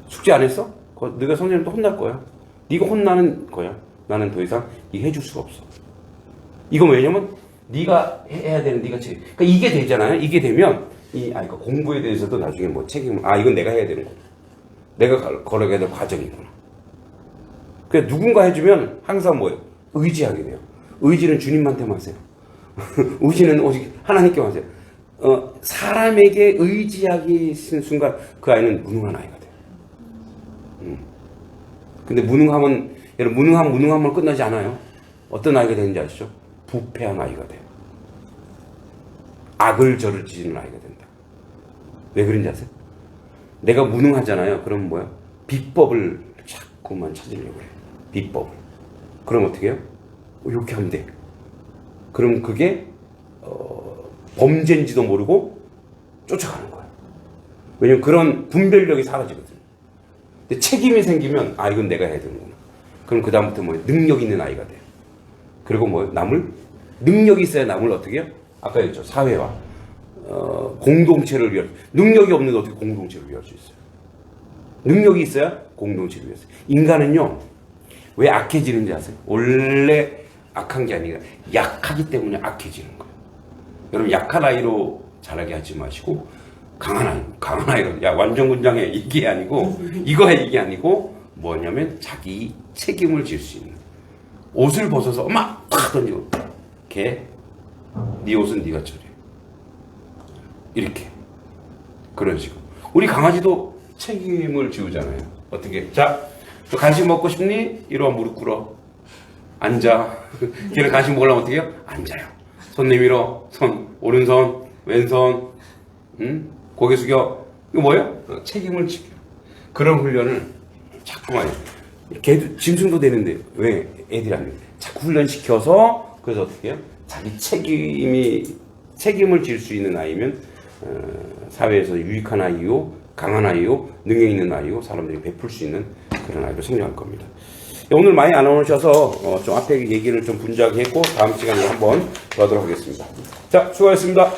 숙제 안 했어? 네가 선생님도 혼날 거야. 네가 혼나는 거야. 나는 더 이상 이거 해줄 수가 없어. 이건 왜냐면 네가 해야 되는 네가 책임. 그러니까 이게 되잖아요. 이게 되면 그러니까 공부에 대해서도 나중에 뭐 책임을 이건 내가 해야 되는 거야. 내가 걸어가야 될 과정이구나. 그래 누군가 해주면 항상 뭐예요? 의지하게 돼요. 의지는 주님한테만 하세요. 의지는 오직 하나님께 하세요. 사람에게 의지하기 순간 그 아이는 무능한 아이가 돼요. 근데 무능함은 여러분 무능함은 끝나지 않아요. 어떤 아이가 되는지 아시죠? 부패한 아이가 돼요. 악을 저를 지지는 아이가 된다. 왜 그런지 아세요? 내가 무능하잖아요. 그럼 뭐야? 비법을 자꾸만 찾으려고 해요. 비법을. 그럼 어떻게 해요? 이렇게 하면 돼. 그럼 그게 범죄인지도 모르고 쫓아가는 거예요. 왜냐면 그런 분별력이 사라지거든요. 근데 책임이 생기면 이건 내가 해야 되는구나. 그럼 그 다음부터 뭐 능력 있는 아이가 돼요. 그리고 뭐 남을 능력이 있어야 남을 어떻게 해요? 아까 했죠. 사회와 공동체를 위할 능력이 없는데 어떻게 공동체를 위할 수 있어요? 능력이 있어야 공동체를 위해서. 인간은요 왜 악해지는지 아세요? 원래 악한 게 아니라 약하기 때문에 악해지는 거예요. 여러분 약한 아이로 자라게 하지 마시고 강한 아이로 야 완전군장해 이게 아니고 이거해 이게 아니고 뭐냐면 자기 책임을 질 수 있는 옷을 벗어서 막 탁 던지고 걔 네 옷은 네가 처리해 이렇게 그런 식으로 우리 강아지도 책임을 지우잖아요. 어떻게 자 너 간식 먹고 싶니? 이리 와 무릎 꿇어 앉아. 걔는 간식 먹으려면 어떻게 해요? 앉아요. 손 내밀어. 손 오른손 왼손 고개 숙여. 이거 뭐예요? 책임을 지켜. 그런 훈련을 자꾸만 해요. 걔도 짐승도 되는데 왜 애들이 안 돼? 자꾸 훈련시켜서 그래서 어떻게 해요? 자기 책임을 질 수 있는 아이면 사회에서 유익한 아이요, 강한 아이요, 능력 있는 아이요, 사람들이 베풀 수 있는 그런 아이로 성장할 겁니다. 오늘 많이 안 오셔서 좀 앞에 얘기를 좀 분작했고 다음 시간에 한번 더 하도록 하겠습니다. 자, 수고하셨습니다.